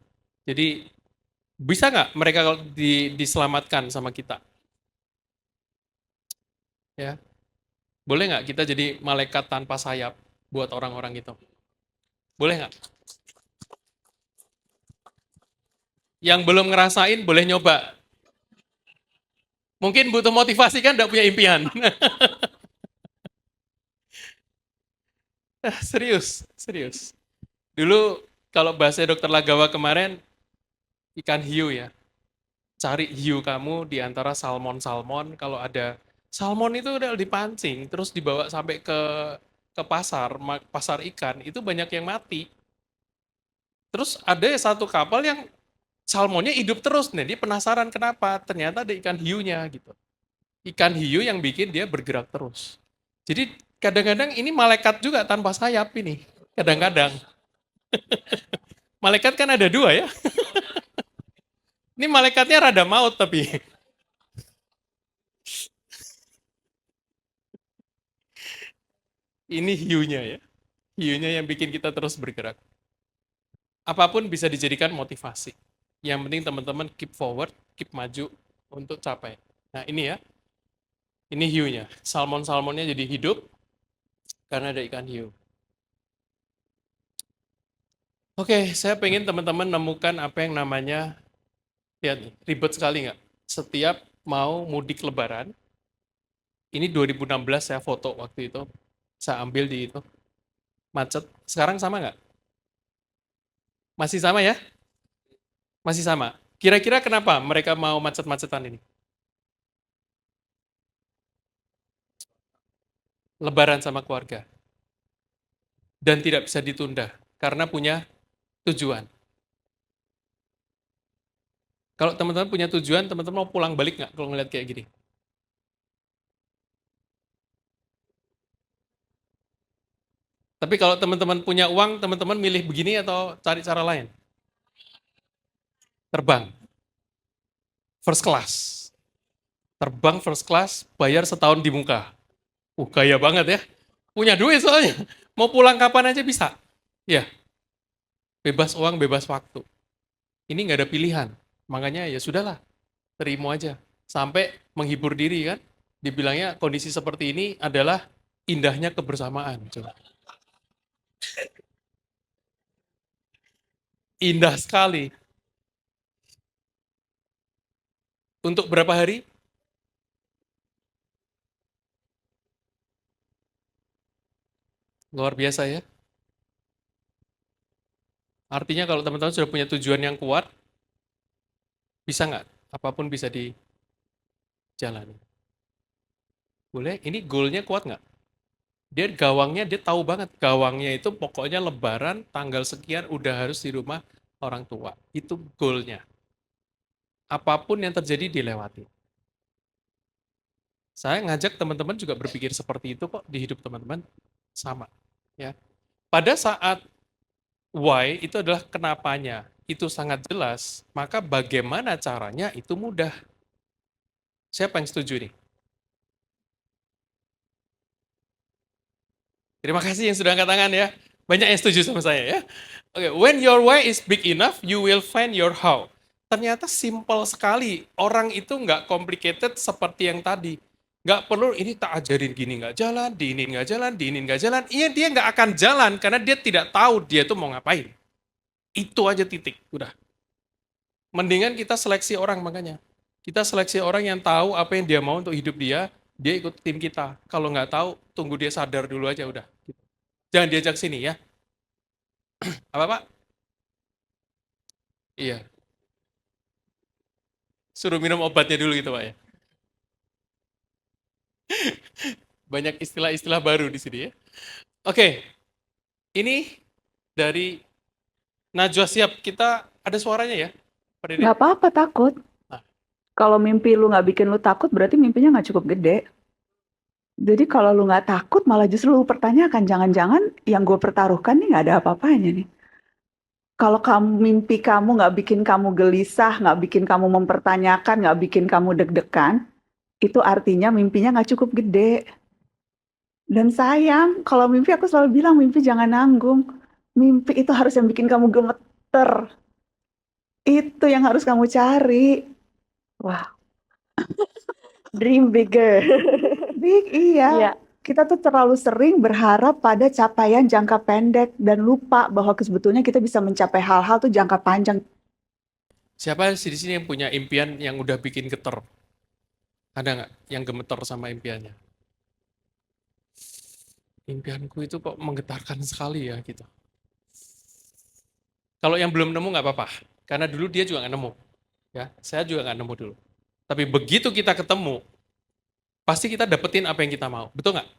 A: Jadi bisa nggak mereka kalau diselamatkan sama kita? Ya, boleh nggak kita jadi malaikat tanpa sayap buat orang-orang itu? Boleh nggak? Yang belum ngerasain boleh nyoba. Mungkin butuh motivasi kan nggak punya impian. Serius, serius. Dulu kalau bahasa dokter Lagawa kemarin, ikan hiu ya. Cari hiu kamu di antara salmon-salmon. Kalau ada salmon itu udah dipancing, terus dibawa sampai ke ke pasar, pasar ikan, itu banyak yang mati. Terus ada satu kapal yang salmonnya hidup terus. Nah, dia penasaran kenapa. Ternyata ada ikan hiunya gitu. Ikan hiu yang bikin dia bergerak terus. Jadi kadang-kadang ini malaikat juga tanpa sayap ini. Kadang-kadang. Malaikat kan ada dua ya. Ini malaikatnya rada maut tapi. Ini hiunya ya. Hiunya yang bikin kita terus bergerak. Apapun bisa dijadikan motivasi. Yang penting teman-teman keep forward, keep maju untuk capai. Nah ini ya, ini hiunya. Salmon-salmonnya jadi hidup karena ada ikan hiu. Oke, saya pengen teman-teman nemukan apa yang namanya, lihat nih, ribet sekali nggak? Setiap mau mudik lebaran, ini 2016 saya foto waktu itu, saya ambil di itu, macet. Sekarang sama nggak? Masih sama ya? Masih sama. Kira-kira kenapa mereka mau macet-macetan ini? Lebaran sama keluarga. Dan tidak bisa ditunda, karena punya tujuan. Kalau teman-teman punya tujuan, teman-teman mau pulang balik nggak kalau ngeliat kayak gini? Tapi kalau teman-teman punya uang, teman-teman milih begini atau cari cara lain? Terbang, first class. Terbang first class, bayar setahun di muka. Kaya banget ya. Punya duit soalnya. Mau pulang kapan aja bisa. Ya, bebas uang, bebas waktu. Ini nggak ada pilihan. Makanya ya sudahlah, terima aja. Sampai menghibur diri kan. Dibilangnya kondisi seperti ini adalah indahnya kebersamaan. Coba. Indah sekali. Untuk berapa hari? Luar biasa ya. Artinya kalau teman-teman sudah punya tujuan yang kuat, bisa nggak? Apapun bisa dijalani. Boleh? Ini goalnya kuat nggak? Dia gawangnya, dia tahu banget. Gawangnya itu pokoknya lebaran, tanggal sekian udah harus di rumah orang tua. Itu goalnya. Apapun yang terjadi dilewati. Saya ngajak teman-teman juga berpikir seperti itu kok di hidup teman-teman. Sama. Ya. Pada saat why itu adalah kenapanya. Itu sangat jelas. Maka bagaimana caranya itu mudah. Siapa yang setuju nih? Terima kasih yang sudah angkat tangan ya. Banyak yang setuju sama saya ya. Oke, when your why is big enough, you will find your how. Ternyata simple sekali. Orang itu nggak complicated seperti yang tadi. Nggak perlu ini tak ajarin gini nggak jalan, diinin nggak jalan, diinin nggak jalan. Iya dia nggak akan jalan karena dia tidak tahu dia itu mau ngapain. Itu aja titik, udah. Mendingan kita seleksi orang makanya. Kita seleksi orang yang tahu apa yang dia mau untuk hidup dia ikut tim kita. Kalau nggak tahu, tunggu dia sadar dulu aja udah. Jangan diajak sini ya. Apa Pak? Iya, suruh minum obatnya dulu gitu Pak ya. Banyak istilah-istilah baru di sini ya. Oke, ini dari Najwa siap. Kita ada suaranya ya, Pak Dede?
C: Nggak apa-apa takut.
A: Nah,
C: Kalau mimpi lu nggak bikin lu takut, berarti mimpinya nggak cukup gede. Jadi kalau lu nggak takut, malah justru lu pertanyakan, jangan-jangan yang gue pertaruhkan nih nggak ada apa-apanya nih. Kalau kamu mimpi kamu nggak bikin kamu gelisah, nggak bikin kamu mempertanyakan, nggak bikin kamu deg-degan, itu artinya mimpinya nggak cukup gede. Dan sayang, kalau mimpi aku selalu bilang mimpi jangan nanggung. Mimpi itu harus yang bikin kamu gemeter. Itu yang harus kamu cari. Wah, dream bigger. Big, iya.
D: Iya,
C: Kita tuh terlalu sering berharap pada capaian jangka pendek dan lupa bahwa sebetulnya kita bisa mencapai hal-hal tuh jangka panjang.
A: siapa sih di sini yang punya impian yang udah bikin geter? Ada nggak yang gemeter sama impiannya? Impianku itu kok menggetarkan sekali ya gitu. Kalau yang belum nemu nggak apa-apa, karena dulu dia juga nggak nemu. Ya, saya juga nggak nemu dulu. Tapi begitu kita ketemu, pasti kita dapetin apa yang kita mau. Betul nggak?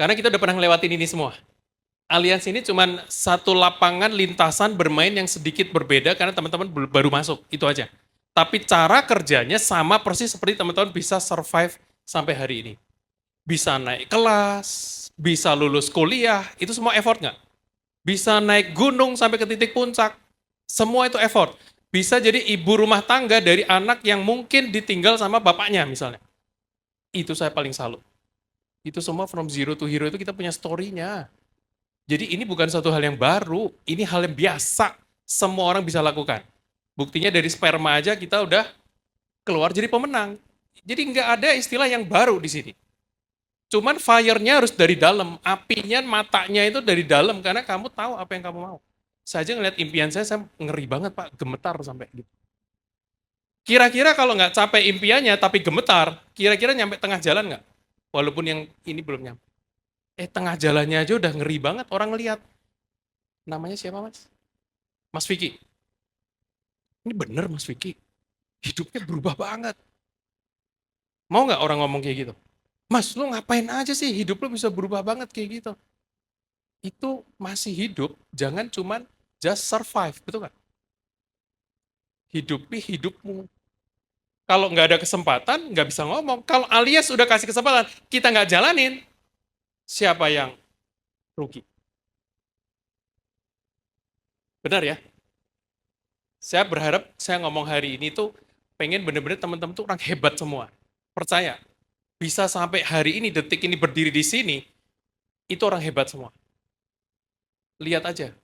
A: Karena kita udah pernah ngelewatin ini semua. Alliance ini cuman satu lapangan lintasan bermain yang sedikit berbeda karena teman-teman baru masuk, itu aja. Tapi cara kerjanya sama persis seperti teman-teman bisa survive sampai hari ini. Bisa naik kelas, bisa lulus kuliah, itu semua effort nggak? Bisa naik gunung sampai ke titik puncak, semua itu effort. Bisa jadi ibu rumah tangga dari anak yang mungkin ditinggal sama bapaknya misalnya. Itu saya paling salut. Itu semua from zero to hero itu kita punya story-nya. Jadi ini bukan suatu hal yang baru, ini hal yang biasa, semua orang bisa lakukan. Buktinya dari sperma aja kita udah keluar jadi pemenang. Jadi nggak ada istilah yang baru di sini. Cuman fire-nya harus dari dalam, apinya, matanya itu dari dalam, karena kamu tahu apa yang kamu mau. Saya aja ngeliat impian saya ngeri banget Pak, gemetar sampai gitu. Kira-kira kalau nggak capai impiannya tapi gemetar, kira-kira nyampe tengah jalan nggak? Walaupun yang ini belum nyampe. Tengah jalannya aja udah ngeri banget orang ngeliat. Namanya siapa Mas? Mas Vicky. Ini bener Mas Vicky. Hidupnya berubah banget. Mau nggak orang ngomong kayak gitu? Mas, lu ngapain aja sih hidup lu bisa berubah banget kayak gitu? Itu masih hidup, jangan cuman just survive, betul nggak? Hidupi hidupmu. Kalau nggak ada kesempatan, nggak bisa ngomong. Kalau alias udah kasih kesempatan, kita nggak jalanin, siapa yang rugi? Benar ya? Saya berharap saya ngomong hari ini tuh pengen bener-bener teman-teman tuh orang hebat semua. Percaya, bisa sampai hari ini, detik ini berdiri di sini, itu orang hebat semua. Lihat aja,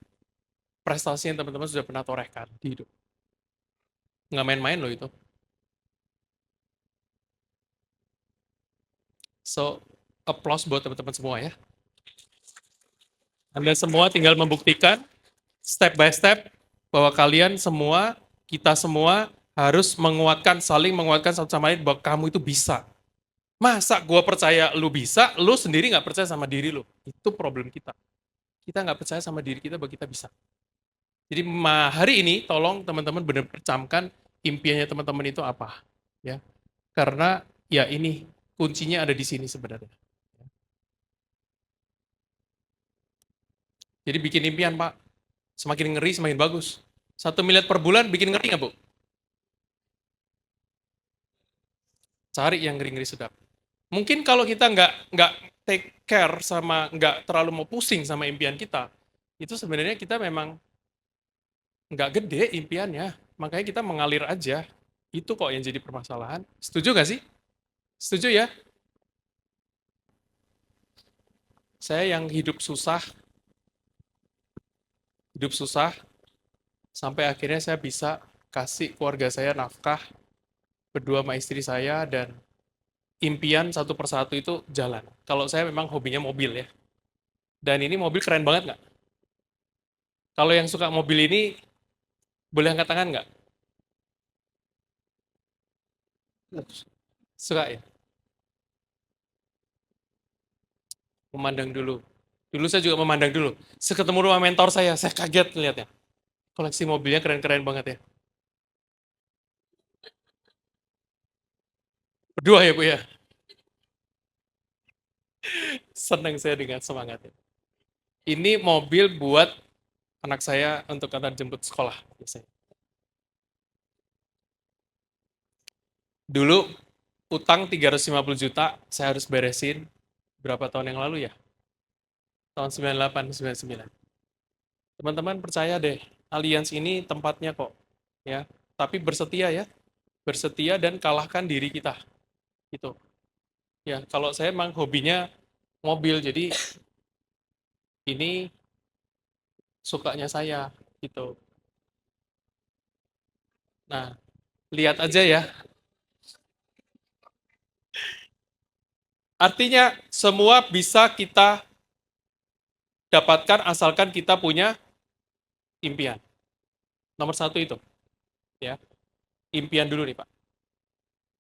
A: prestasi yang teman-teman sudah pernah torehkan di hidup. Nggak main-main loh itu. So, applause buat teman-teman semua ya. Anda semua tinggal membuktikan step by step bahwa kalian semua, kita semua harus menguatkan, saling menguatkan satu sama lain bahwa kamu itu bisa. Masa gua percaya lu bisa, lu sendiri nggak percaya sama diri lu. Itu problem kita. Kita nggak percaya sama diri kita bahwa kita bisa. Jadi hari ini tolong teman-teman benar-benar camkan impiannya teman-teman itu apa. Ya. Karena ya ini kuncinya ada di sini sebenarnya. Jadi bikin impian Pak, semakin ngeri semakin bagus. 1 miliar per bulan bikin ngeri nggak Bu? Cari yang ngeri-ngeri sedap. Mungkin kalau kita nggak take care sama, nggak terlalu mau pusing sama impian kita, itu sebenarnya kita memang nggak gede impiannya. Makanya kita mengalir aja. Itu kok yang jadi permasalahan. Setuju nggak sih? Setuju ya? Saya yang hidup susah, sampai akhirnya saya bisa kasih keluarga saya nafkah, berdua sama istri saya, dan impian satu persatu itu jalan. Kalau saya memang hobinya mobil ya. Dan ini mobil keren banget nggak? Kalau yang suka mobil ini, boleh angkat tangan nggak? Suka ya? Memandang dulu. Dulu saya juga memandang dulu. Saya ketemu rumah mentor saya kaget lihatnya. Koleksi mobilnya keren-keren banget ya. Berdua ya Bu ya? Senang saya dengan semangatnya. Ini mobil buat anak saya untuk antar jemput sekolah biasanya. Dulu utang 350 juta saya harus beresin berapa tahun yang lalu ya? Tahun 98, 99. Teman-teman percaya deh, Alliance ini tempatnya kok. Ya, tapi bersetia ya. Bersetia dan kalahkan diri kita. Gitu. Ya, kalau saya emang hobinya mobil, jadi ini sukanya saya gitu. Nah, lihat aja ya. Artinya semua bisa kita dapatkan asalkan kita punya impian. Nomor satu itu, ya. Impian dulu nih Pak.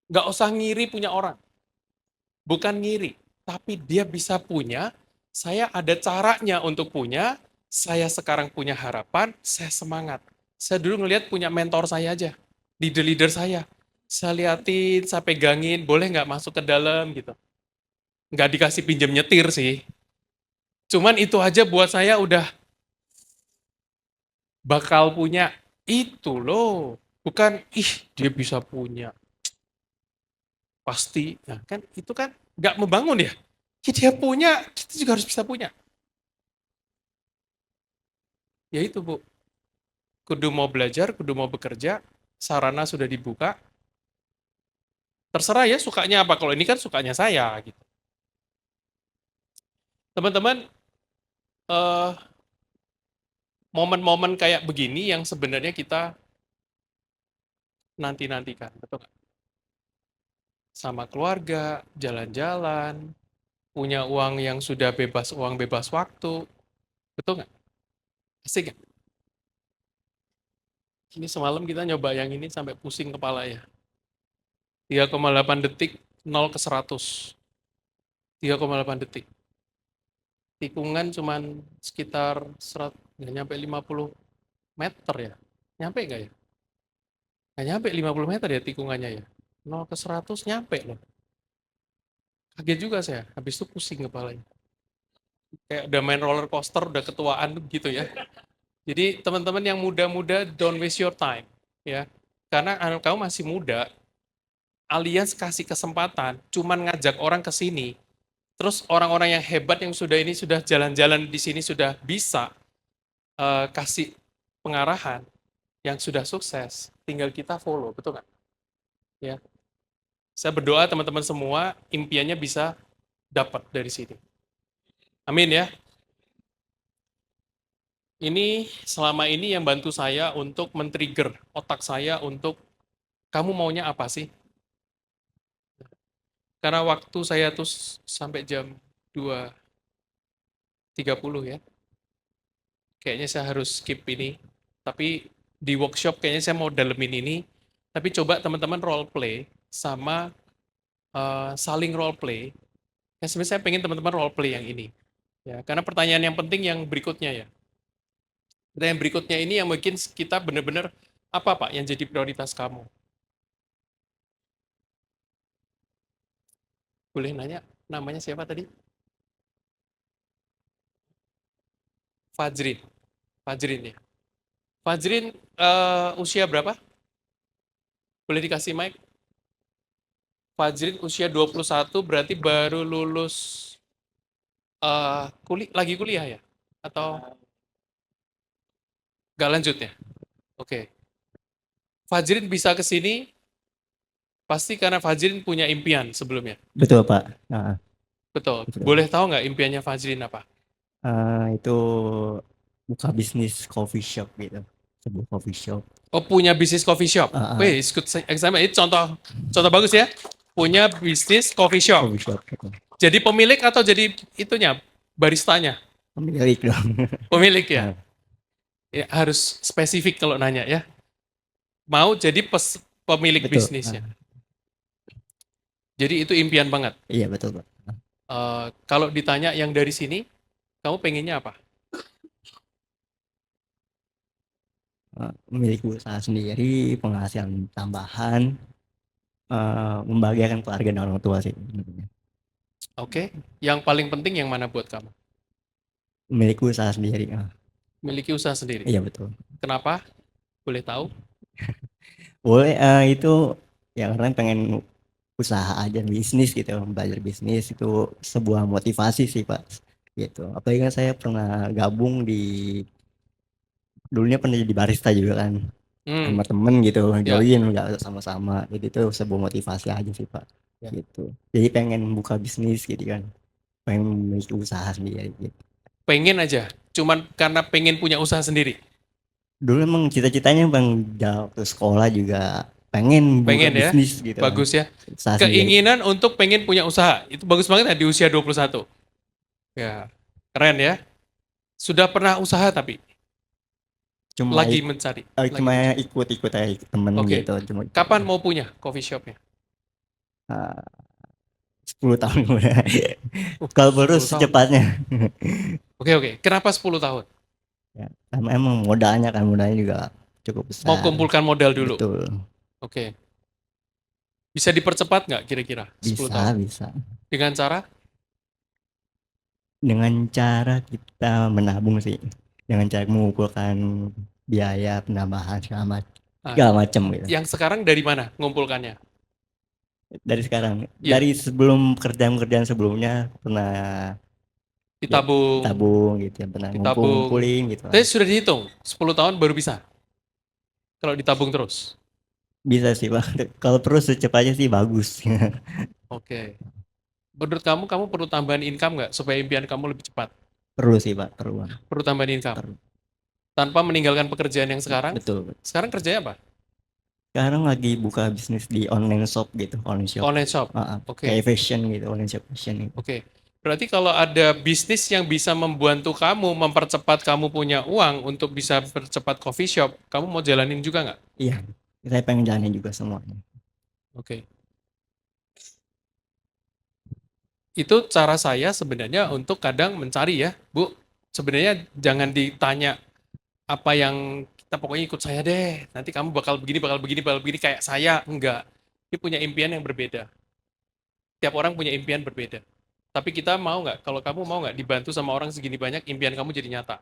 A: Nggak usah ngiri punya orang. Bukan ngiri, tapi dia bisa punya, saya ada caranya untuk punya, saya sekarang punya harapan, saya semangat. Saya dulu ngelihat punya mentor saya aja, leader-leader saya. Saya liatin, saya pegangin, boleh nggak masuk ke dalam gitu. Nggak dikasih pinjam nyetir sih, Cuman itu aja buat saya udah bakal punya itu loh. Bukan, ih dia bisa punya. Pasti. Nah kan itu kan nggak membangun ya. Ya dia punya, kita juga harus bisa punya. Ya itu Bu. Kudu mau belajar, kudu mau bekerja, sarana sudah dibuka. Terserah ya sukanya apa. Kalau ini kan sukanya saya gitu. Teman-teman, eh, momen-momen kayak begini yang sebenarnya kita nanti-nantikan, betul nggak? Sama keluarga, jalan-jalan, punya uang yang sudah bebas uang bebas waktu, betul nggak? Asik nggak? Ini semalam kita nyoba yang ini sampai pusing kepala ya. 3,8 detik, 0 ke 100. 3,8 detik. Tikungan cuman sekitar nggak nyampe 50 meter ya. Nyampe nggak ya? Nggak nyampe 50 meter ya tikungannya ya. 0 ke 100 nyampe loh. Kaget juga saya, habis itu pusing kepalanya. Kayak udah main roller coaster, udah ketuaan gitu ya. Jadi teman-teman yang muda-muda, don't waste your time. Ya, karena anak kamu masih muda, alias kasih kesempatan, cuman ngajak orang ke sini, terus orang-orang yang hebat yang sudah ini sudah jalan-jalan di sini sudah bisa kasih pengarahan, yang sudah sukses, tinggal kita follow, betul nggak? Ya, saya berdoa teman-teman semua impiannya bisa dapat dari sini. Amin ya. Ini selama ini yang bantu saya untuk men-trigger otak saya untuk kamu maunya apa sih? Karena waktu saya tuh sampai jam 2.30 ya. Kayaknya saya harus skip ini. Tapi di workshop kayaknya saya mau dalemin ini. Tapi coba teman-teman role play sama saling role play. Ya sebenarnya saya pengen teman-teman role play yang ini. Ya, karena pertanyaan yang penting yang berikutnya ya. Pertanyaan berikutnya ini yang mungkin kita benar-benar apa Pak yang jadi prioritas kamu? Boleh nanya namanya siapa tadi? Fajrin. Fajrin ya. Fajrin usia berapa? Boleh dikasih mic? Fajrin usia 21 berarti baru lulus lagi kuliah ya? Atau nggak lanjut ya? Oke. Fajrin bisa ke sini pasti karena Fajrin punya impian sebelumnya.
D: Betul Pak.
A: Betul.
D: Betul.
A: Boleh tahu nggak impiannya Fajrin apa?
D: Itu buka bisnis coffee shop gitu, sebuah coffee shop.
A: Oh, punya bisnis coffee shop. Wih, ikut examen. Itu contoh bagus ya. Punya bisnis coffee shop.
D: Coffee shop gitu.
A: Jadi pemilik atau jadi itunya, baristanya?
D: Pemilik dong.
A: Pemilik ya?
D: Nah.
A: Ya, harus spesifik kalau nanya ya. Mau jadi pemilik
D: Betul.
A: bisnisnya. Jadi itu impian banget.
D: Iya betul Pak.
A: Kalau ditanya yang dari sini, kamu pengennya apa?
D: Memiliki usaha sendiri, penghasilan tambahan, membahagiakan keluarga dan orang tua sih.
A: Oke. Yang paling penting yang mana buat kamu?
D: Memiliki usaha sendiri.
A: Memiliki usaha sendiri.
D: Iya betul.
A: Kenapa? Boleh tahu?
D: Boleh, itu ya karena pengen usaha aja, bisnis gitu, belajar bisnis itu sebuah motivasi sih Pak, gitu. Apalagi kan saya pernah gabung dulunya pernah jadi barista juga kan, sama temen gitu, join nggak sama-sama, jadi itu sebuah motivasi aja sih Pak, gitu. Jadi pengen buka bisnis gitu kan, pengen memiliki usaha sendiri gitu.
A: Pengen aja, cuman karena pengen punya usaha sendiri.
D: Dulu emang cita-citanya bang, waktu sekolah juga pengen buka
A: ya?
D: bisnis gitu.
A: Bagus ya.
D: Usaha sendiri.
A: Keinginan untuk pengen punya usaha, itu bagus banget ya di usia 21. Ya, keren ya. Sudah pernah usaha tapi?
D: Cuma
A: Lagi mencari.
D: cuma ikut-ikut aja temen gitu. Cuma
A: Kapan mau punya coffee shopnya?
D: 10 tahun kemudian. Kalau perlu
A: 10 tahun.
D: secepatnya.
A: Oke. Kenapa 10 tahun?
D: Ya, sama emang modalnya juga cukup besar.
A: Mau kumpulkan modal dulu?
D: Betul.
A: Oke. Bisa dipercepat nggak kira-kira 10 tahun?
D: Bisa.
A: Dengan cara?
D: Dengan cara kita menabung sih, dengan cara mengumpulkan biaya penambahan
A: Ah,
D: segala macam gitu.
A: yang sekarang dari mana ngumpulkannya?
D: Dari sekarang,
A: Iya,
D: dari sebelum pekerjaan-pekerjaan sebelumnya pernah ya
A: ditabung,
D: tabung gitu ya, pernah
A: ditabung.
D: ngumpulin gitu
A: Tapi
D: kan.
A: sudah dihitung, 10 tahun baru bisa kalau ditabung terus.
D: Bisa sih Pak, kalau terus secepatnya sih bagus.
A: Oke. Menurut kamu perlu tambahan income nggak supaya impian kamu lebih cepat?
D: Perlu sih Pak, perlu Pak.
A: Perlu tambahan income.
D: Perlu.
A: Tanpa meninggalkan pekerjaan yang sekarang.
D: Betul.
A: Sekarang kerjanya apa?
D: Sekarang lagi buka bisnis di online shop gitu, online shop.
A: Online shop. Oke.
D: Kayak fashion gitu, online shop fashion gitu.
A: Oke. Berarti kalau ada bisnis yang bisa membantu kamu mempercepat kamu punya uang untuk bisa percepat coffee shop, kamu mau jalanin juga nggak?
D: Iya, saya pengen jalanin juga semuanya.
A: Oke. Itu cara saya sebenarnya untuk kadang mencari ya, Bu. Sebenarnya jangan ditanya apa yang kita pokoknya ikut saya deh. Nanti kamu bakal begini, bakal begini, bakal begini kayak saya. Enggak. Dia punya impian yang berbeda. Tiap orang punya impian berbeda. Tapi kita mau nggak, kalau kamu mau nggak dibantu sama orang segini banyak, impian kamu jadi nyata.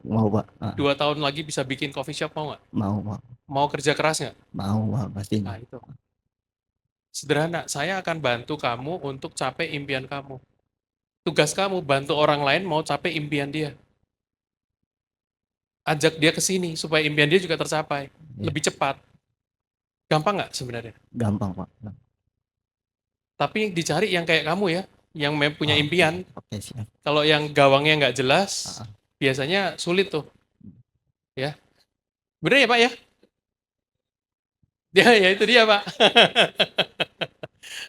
D: Mau Pak.
A: 2 tahun lagi bisa bikin coffee shop, mau nggak?
D: Mau Pak.
A: Mau kerja keras nggak?
D: Mau Pak, pastinya.
A: Nah itu. Sederhana, saya akan bantu kamu untuk capai impian kamu. Tugas kamu bantu orang lain mau capai impian dia. Ajak dia ke sini supaya impian dia juga tercapai.
D: Iya.
A: Lebih cepat. Gampang nggak sebenarnya?
D: Gampang Pak.
A: Tapi dicari yang kayak kamu ya, yang punya
D: Oke.
A: impian.
D: Oke, siap.
A: Kalau yang gawangnya nggak jelas,
D: Ah,
A: biasanya sulit tuh. Ya, bener ya Pak ya? Ya itu dia Pak.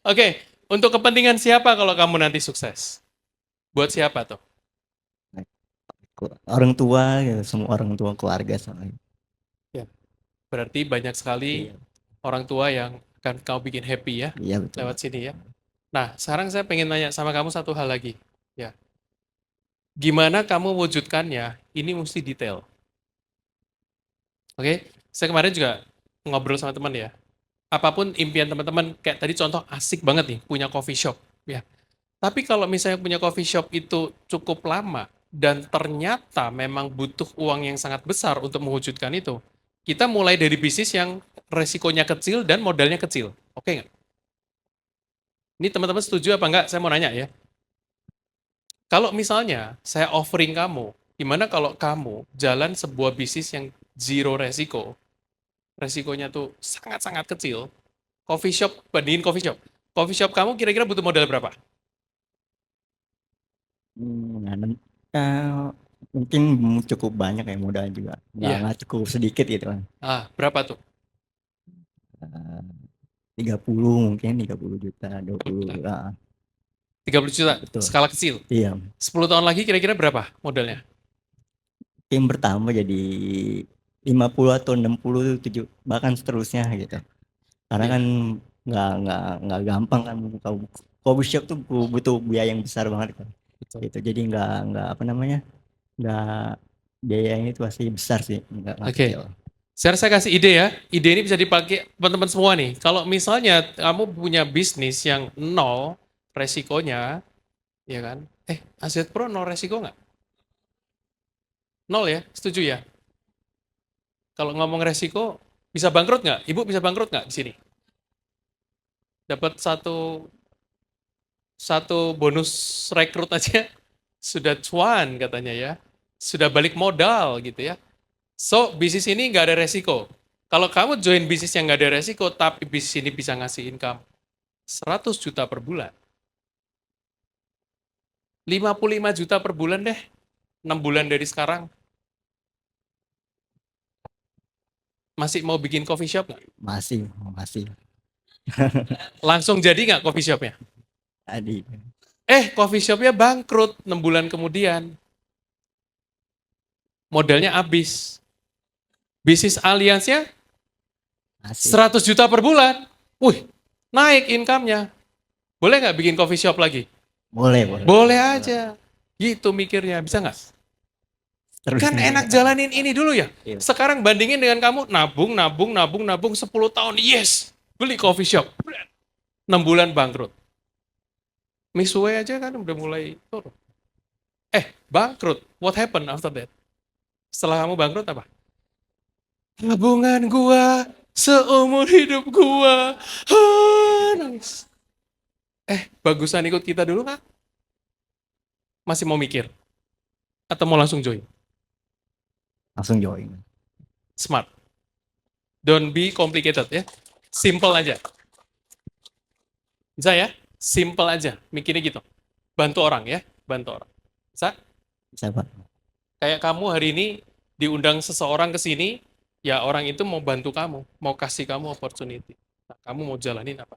A: Oke, untuk kepentingan siapa kalau kamu nanti sukses? Buat siapa tuh?
D: Orang tua ya, semua orang tua keluarga soalnya.
A: Ya, berarti banyak sekali
D: Iya.
A: orang tua yang akan kau bikin happy ya,
D: Iya betul.
A: lewat sini ya. Nah, sekarang saya pengen nanya sama kamu satu hal lagi. Ya, gimana kamu wujudkannya? Ini mesti detail. Oke, saya kemarin juga ngobrol sama teman ya. Apapun impian teman-teman, kayak tadi contoh asik banget nih, punya coffee shop. Ya, tapi kalau misalnya punya coffee shop itu cukup lama dan ternyata memang butuh uang yang sangat besar untuk mewujudkan itu, kita mulai dari bisnis yang resikonya kecil dan modalnya kecil. Oke nggak? Ini teman-teman setuju apa enggak? Saya mau nanya ya. Kalau misalnya saya offering kamu, gimana kalau kamu jalan sebuah bisnis yang zero resiko, resikonya tuh sangat-sangat kecil, coffee shop, bandingin coffee shop. Coffee shop kamu kira-kira butuh modal berapa?
D: Nah, mungkin cukup banyak ya modal juga.
A: Iya.
D: Nggak cukup sedikit gitu kan.
A: Berapa tuh?
D: 30 mungkin 30 juta, 20.
A: 30 juta,
D: Betul.
A: skala kecil.
D: Iya.
A: 10 tahun lagi kira-kira berapa modalnya?
D: Tim bertambah jadi 50 atau 60, 7, bahkan seterusnya gitu. Karena
A: Iya.
D: kan nggak gampang kan, kalau coffee shop tuh butuh biaya yang besar banget kan.
A: Betul.
D: Gitu. Jadi nggak apa namanya, nggak, biayanya itu pasti besar sih, nggak
A: Oke.
D: kecil.
A: Saya kasih ide ya. Ide ini bisa dipakai teman-teman semua nih. Kalau misalnya kamu punya bisnis yang nol resikonya, ya kan? Aset Pro nol resiko nggak? Nol ya, setuju ya? Kalau ngomong resiko, bisa bangkrut nggak? Ibu bisa bangkrut nggak di sini? Dapat satu bonus rekrut aja sudah cuan katanya ya. Sudah balik modal gitu ya. So, bisnis ini nggak ada resiko. Kalau kamu join bisnis yang nggak ada resiko, tapi bisnis ini bisa ngasih income 100 juta per bulan. 55 juta per bulan deh. 6 bulan dari sekarang. Masih mau bikin coffee shop nggak?
D: Masih.
A: Langsung jadi nggak coffee shopnya?
D: Tadi
A: Coffee shopnya bangkrut 6 bulan kemudian. Modalnya habis. Bisnis aliansnya
D: masih
A: 100 juta per bulan. Wih, naik income-nya. Boleh nggak bikin coffee shop lagi?
D: boleh.
A: Boleh aja. Gitu mikirnya, bisa nggak?
D: Terus
A: Kan enak jalanin ini dulu ya.
D: Iya.
A: Sekarang bandingin dengan kamu nabung 10 tahun. Yes, beli coffee shop. 6 bulan bangkrut. Misue aja kan udah mulai turun. Bangkrut. What happened after that? Setelah kamu bangkrut apa? Tabungan gua, seumur hidup gua. Nangis. Bagusan ikut kita dulu Kak? Masih mau mikir? Atau mau langsung join?
D: Langsung join.
A: Smart. Don't be complicated ya. Simple aja. Bisa ya? Simple aja. Mikirnya gitu. Bantu orang ya. Bantu orang. Bisa?
D: Bisa Pak.
A: Kayak kamu hari ini diundang seseorang ke sini, ya orang itu mau bantu kamu. Mau kasih kamu opportunity. Nah, kamu mau jalanin apa?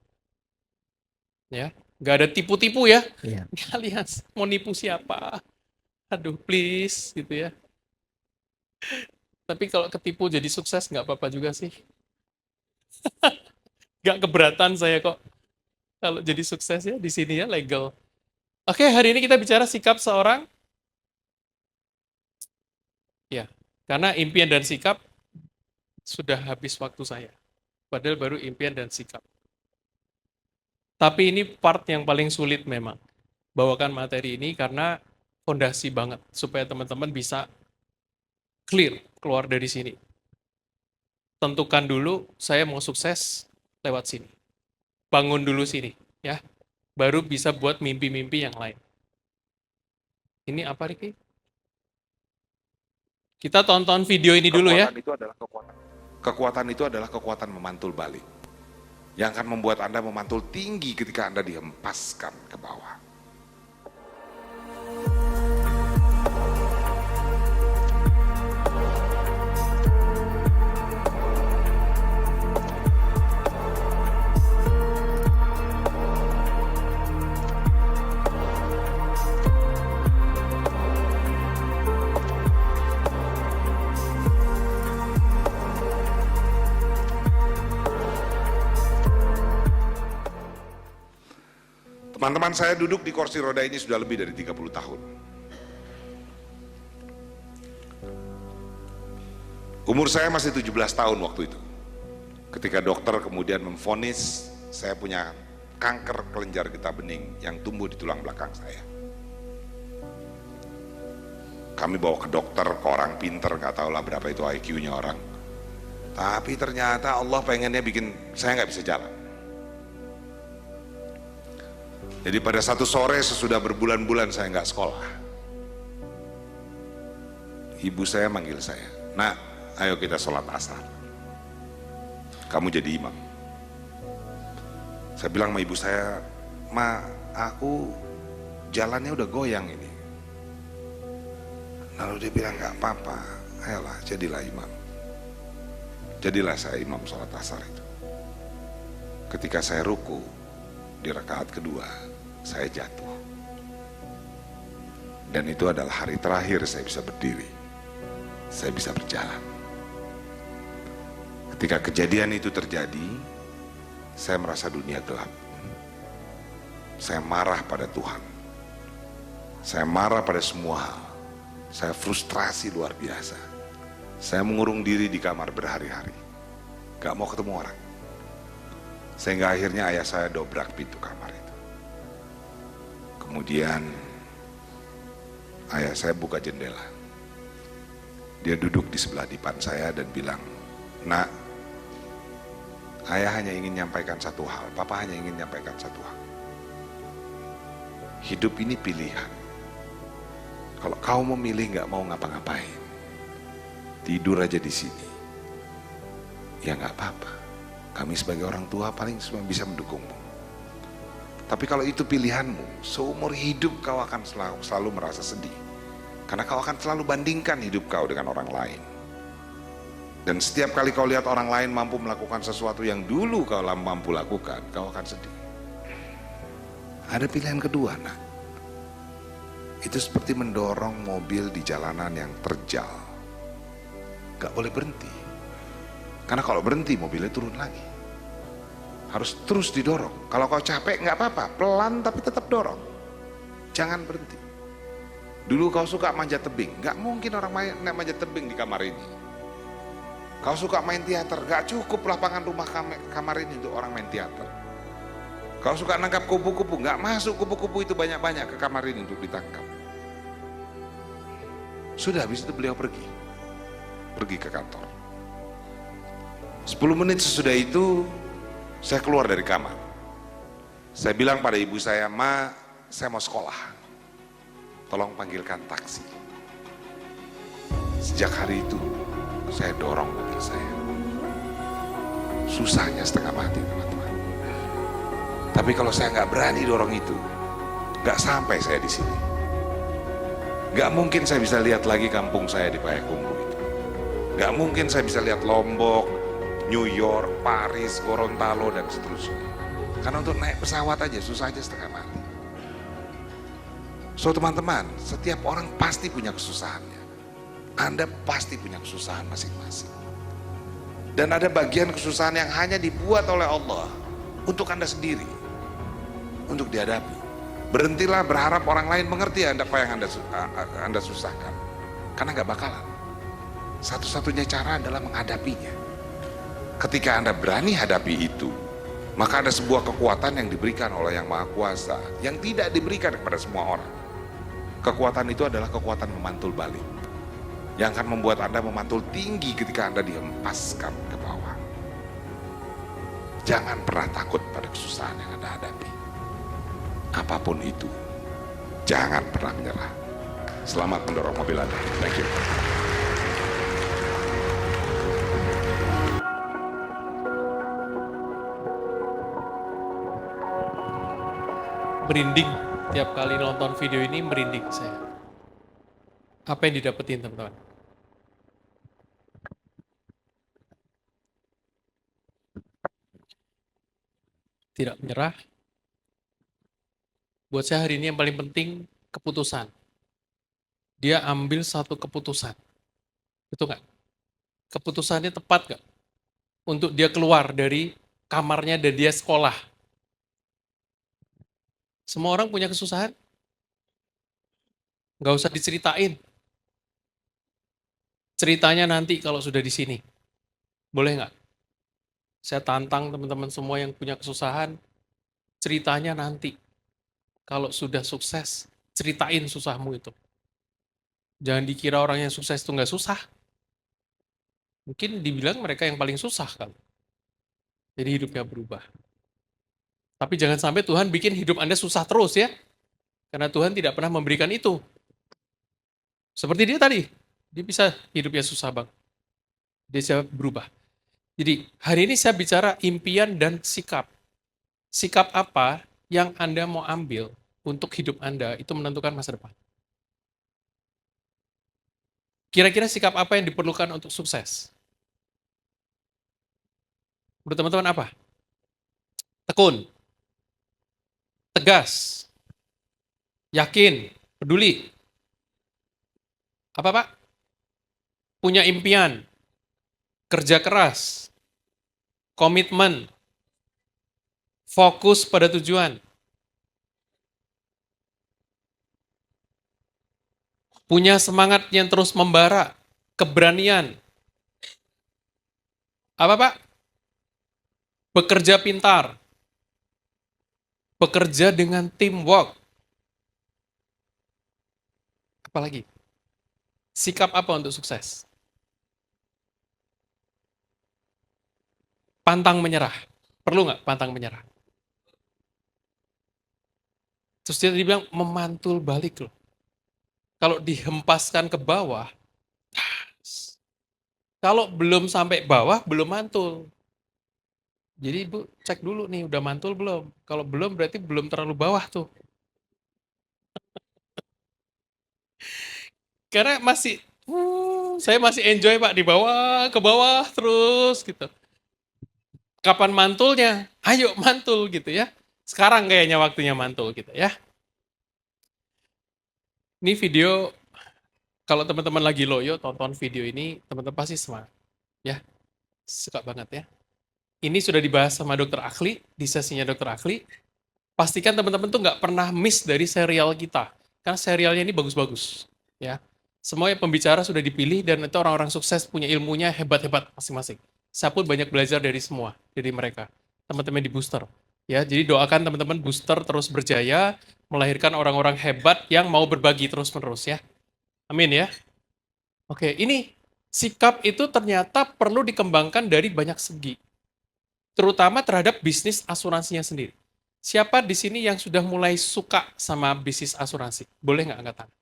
A: Ya. Nggak ada tipu-tipu ya.
D: Iya.
A: Kalian mau nipu siapa? Aduh, please. Gitu ya. Tapi kalau ketipu jadi sukses nggak apa-apa juga sih. Nggak keberatan saya kok. Kalau jadi sukses ya di sini ya legal. Oke, hari ini kita bicara sikap seorang. Ya, karena impian dan sikap sudah habis waktu saya. Padahal baru impian dan sikap. Tapi ini part yang paling sulit memang. Bawakan materi ini karena fondasi banget. Supaya teman-teman bisa clear keluar dari sini. Tentukan dulu saya mau sukses lewat sini. Bangun dulu sini, ya. Baru bisa buat mimpi-mimpi yang lain. Ini apa, Riki? Kita tonton video ini dulu ya.
E: Kekuatan itu adalah kekuatan memantul balik. Yang akan membuat Anda memantul tinggi ketika Anda dihempaskan ke bawah. Teman-teman saya duduk di kursi roda ini sudah lebih dari 30 tahun. Umur saya masih 17 tahun waktu itu. Ketika dokter kemudian memvonis saya punya kanker kelenjar getah bening yang tumbuh di tulang belakang saya. Kami bawa ke dokter, ke orang pinter, nggak tahu lah berapa itu IQ-nya orang. Tapi ternyata Allah pengennya bikin saya nggak bisa jalan. Jadi pada satu sore sesudah berbulan-bulan saya nggak sekolah, ibu saya manggil saya, "Nak, ayo kita sholat asar. Kamu jadi imam." Saya bilang sama ibu saya, "Ma, aku jalannya udah goyang ini." Lalu dia bilang, "Nggak apa-apa, ayolah jadilah imam." Jadilah saya imam sholat asar itu. Ketika saya ruku di rakaat kedua, saya jatuh. Dan itu adalah hari terakhir saya bisa berdiri. Saya bisa berjalan. Ketika kejadian itu terjadi, saya merasa dunia gelap. Saya marah pada Tuhan. Saya marah pada semua hal. Saya frustrasi luar biasa. Saya mengurung diri di kamar berhari-hari. Gak mau ketemu orang. Sehingga akhirnya ayah saya dobrak pintu kamar itu. Kemudian ayah saya buka jendela. Dia duduk di sebelah dipan saya dan bilang, "Nak, ayah hanya ingin menyampaikan satu hal. Papa hanya ingin menyampaikan satu hal. Hidup ini pilihan. Kalau kau memilih nggak mau ngapa-ngapain, tidur aja di sini, ya nggak apa-apa. Kami sebagai orang tua paling cuma bisa mendukungmu. Tapi kalau itu pilihanmu, seumur hidup kau akan selalu merasa sedih. Karena kau akan selalu bandingkan hidup kau dengan orang lain. Dan setiap kali kau lihat orang lain mampu melakukan sesuatu yang dulu kau mampu lakukan, kau akan sedih. Ada pilihan kedua, nak. Itu seperti mendorong mobil di jalanan yang terjal. Gak boleh berhenti. Karena kalau berhenti mobilnya turun lagi. Harus terus didorong. Kalau kau capek nggak apa-apa, pelan tapi tetap dorong. Jangan berhenti. Dulu kau suka manjat tebing, nggak mungkin orang naik manjat tebing di kamar ini. Kau suka main teater, nggak cukup lapangan rumah kamar ini untuk orang main teater. Kau suka nangkap kupu-kupu, nggak masuk kupu-kupu itu banyak-banyak ke kamar ini untuk ditangkap. Sudah, habis itu beliau pergi ke kantor. 10 menit sesudah itu saya keluar dari kamar. Saya bilang pada ibu saya, "Ma, saya mau sekolah, tolong panggilkan taksi." Sejak hari itu saya dorong mobil saya. Susahnya setengah mati, teman-teman. Tapi kalau saya nggak berani dorong itu, nggak sampai saya di sini. Nggak mungkin saya bisa lihat lagi kampung saya di Payakumbuh itu. Nggak mungkin saya bisa lihat Lombok, New York, Paris, Gorontalo, dan seterusnya. Karena untuk naik pesawat aja susah aja setengah mati. So teman-teman, setiap orang pasti punya kesusahannya. Anda pasti punya kesusahan masing-masing. Dan ada bagian kesusahan yang hanya dibuat oleh Allah untuk Anda sendiri, untuk dihadapi. Berhentilah berharap orang lain mengerti apa yang Anda susahkan, karena nggak bakalan. Satu-satunya cara adalah menghadapinya. Ketika Anda berani hadapi itu, maka ada sebuah kekuatan yang diberikan oleh Yang Maha Kuasa, yang tidak diberikan kepada semua orang. Kekuatan itu adalah kekuatan memantul balik, yang akan membuat Anda memantul tinggi ketika Anda dihempaskan ke bawah. Jangan pernah takut pada kesusahan yang Anda hadapi. Apapun itu, jangan pernah menyerah. Selamat mendorong mobil Anda. Thank you.
B: Merinding tiap kali nonton video ini, merinding saya. Apa yang didapetin teman-teman? Tidak menyerah. Buat saya hari ini yang paling penting keputusan. Dia ambil satu keputusan. Betul nggak? Keputusannya tepat nggak? Untuk dia keluar dari kamarnya dan dia sekolah. Semua orang punya kesusahan. Nggak usah diceritain. Ceritanya nanti kalau sudah di sini. Boleh nggak? Saya tantang teman-teman semua yang punya kesusahan, ceritanya nanti. Kalau sudah sukses, ceritain susahmu itu. Jangan dikira orang yang sukses itu nggak susah. Mungkin dibilang mereka yang paling susah kan. Jadi hidupnya berubah. Tapi jangan sampai Tuhan bikin hidup Anda susah terus ya. Karena Tuhan tidak pernah memberikan itu. Seperti dia tadi. Dia bisa hidupnya susah bang. Dia bisa berubah. Jadi hari ini saya bicara impian dan sikap. Sikap apa yang Anda mau ambil untuk hidup Anda itu menentukan masa depan. Kira-kira sikap apa yang diperlukan untuk sukses? Menurut teman-teman apa? Tekun, tegas, yakin, peduli. Apa Pak? Punya impian, kerja keras, komitmen, fokus pada tujuan. Punya semangat yang terus membara, keberanian. Apa Pak? Bekerja pintar. Bekerja dengan teamwork. Apalagi? Sikap apa untuk sukses? Pantang menyerah. Perlu nggak pantang menyerah? Terus dia dibilang memantul balik loh. Kalau dihempaskan ke bawah, kalau belum sampai bawah, belum mantul. Jadi Ibu cek dulu nih, udah mantul belum? Kalau belum berarti belum terlalu bawah tuh. Karena masih, saya masih enjoy Pak di bawah, ke bawah terus gitu. Kapan mantulnya? Ayo mantul gitu ya. Sekarang kayaknya waktunya mantul gitu ya. Ini video, kalau teman-teman lagi loyo tonton video ini, teman-teman pasti semangat. Ya, suka banget ya. Ini sudah dibahas sama dokter Akhli, di sesinya dokter Akhli. Pastikan teman-teman tuh nggak pernah miss dari serial kita. Karena serialnya ini bagus-bagus. Ya, semua pembicara sudah dipilih dan itu orang-orang sukses punya ilmunya hebat-hebat masing-masing. Saya pun banyak belajar dari semua, dari mereka. Teman-teman di Booster. Ya, jadi doakan teman-teman Booster terus berjaya, melahirkan orang-orang hebat yang mau berbagi terus-menerus ya. Amin ya. Oke, ini sikap itu ternyata perlu dikembangkan dari banyak segi, terutama terhadap bisnis asuransinya sendiri. Siapa di sini yang sudah mulai suka sama bisnis asuransi? Boleh nggak angkat tangan?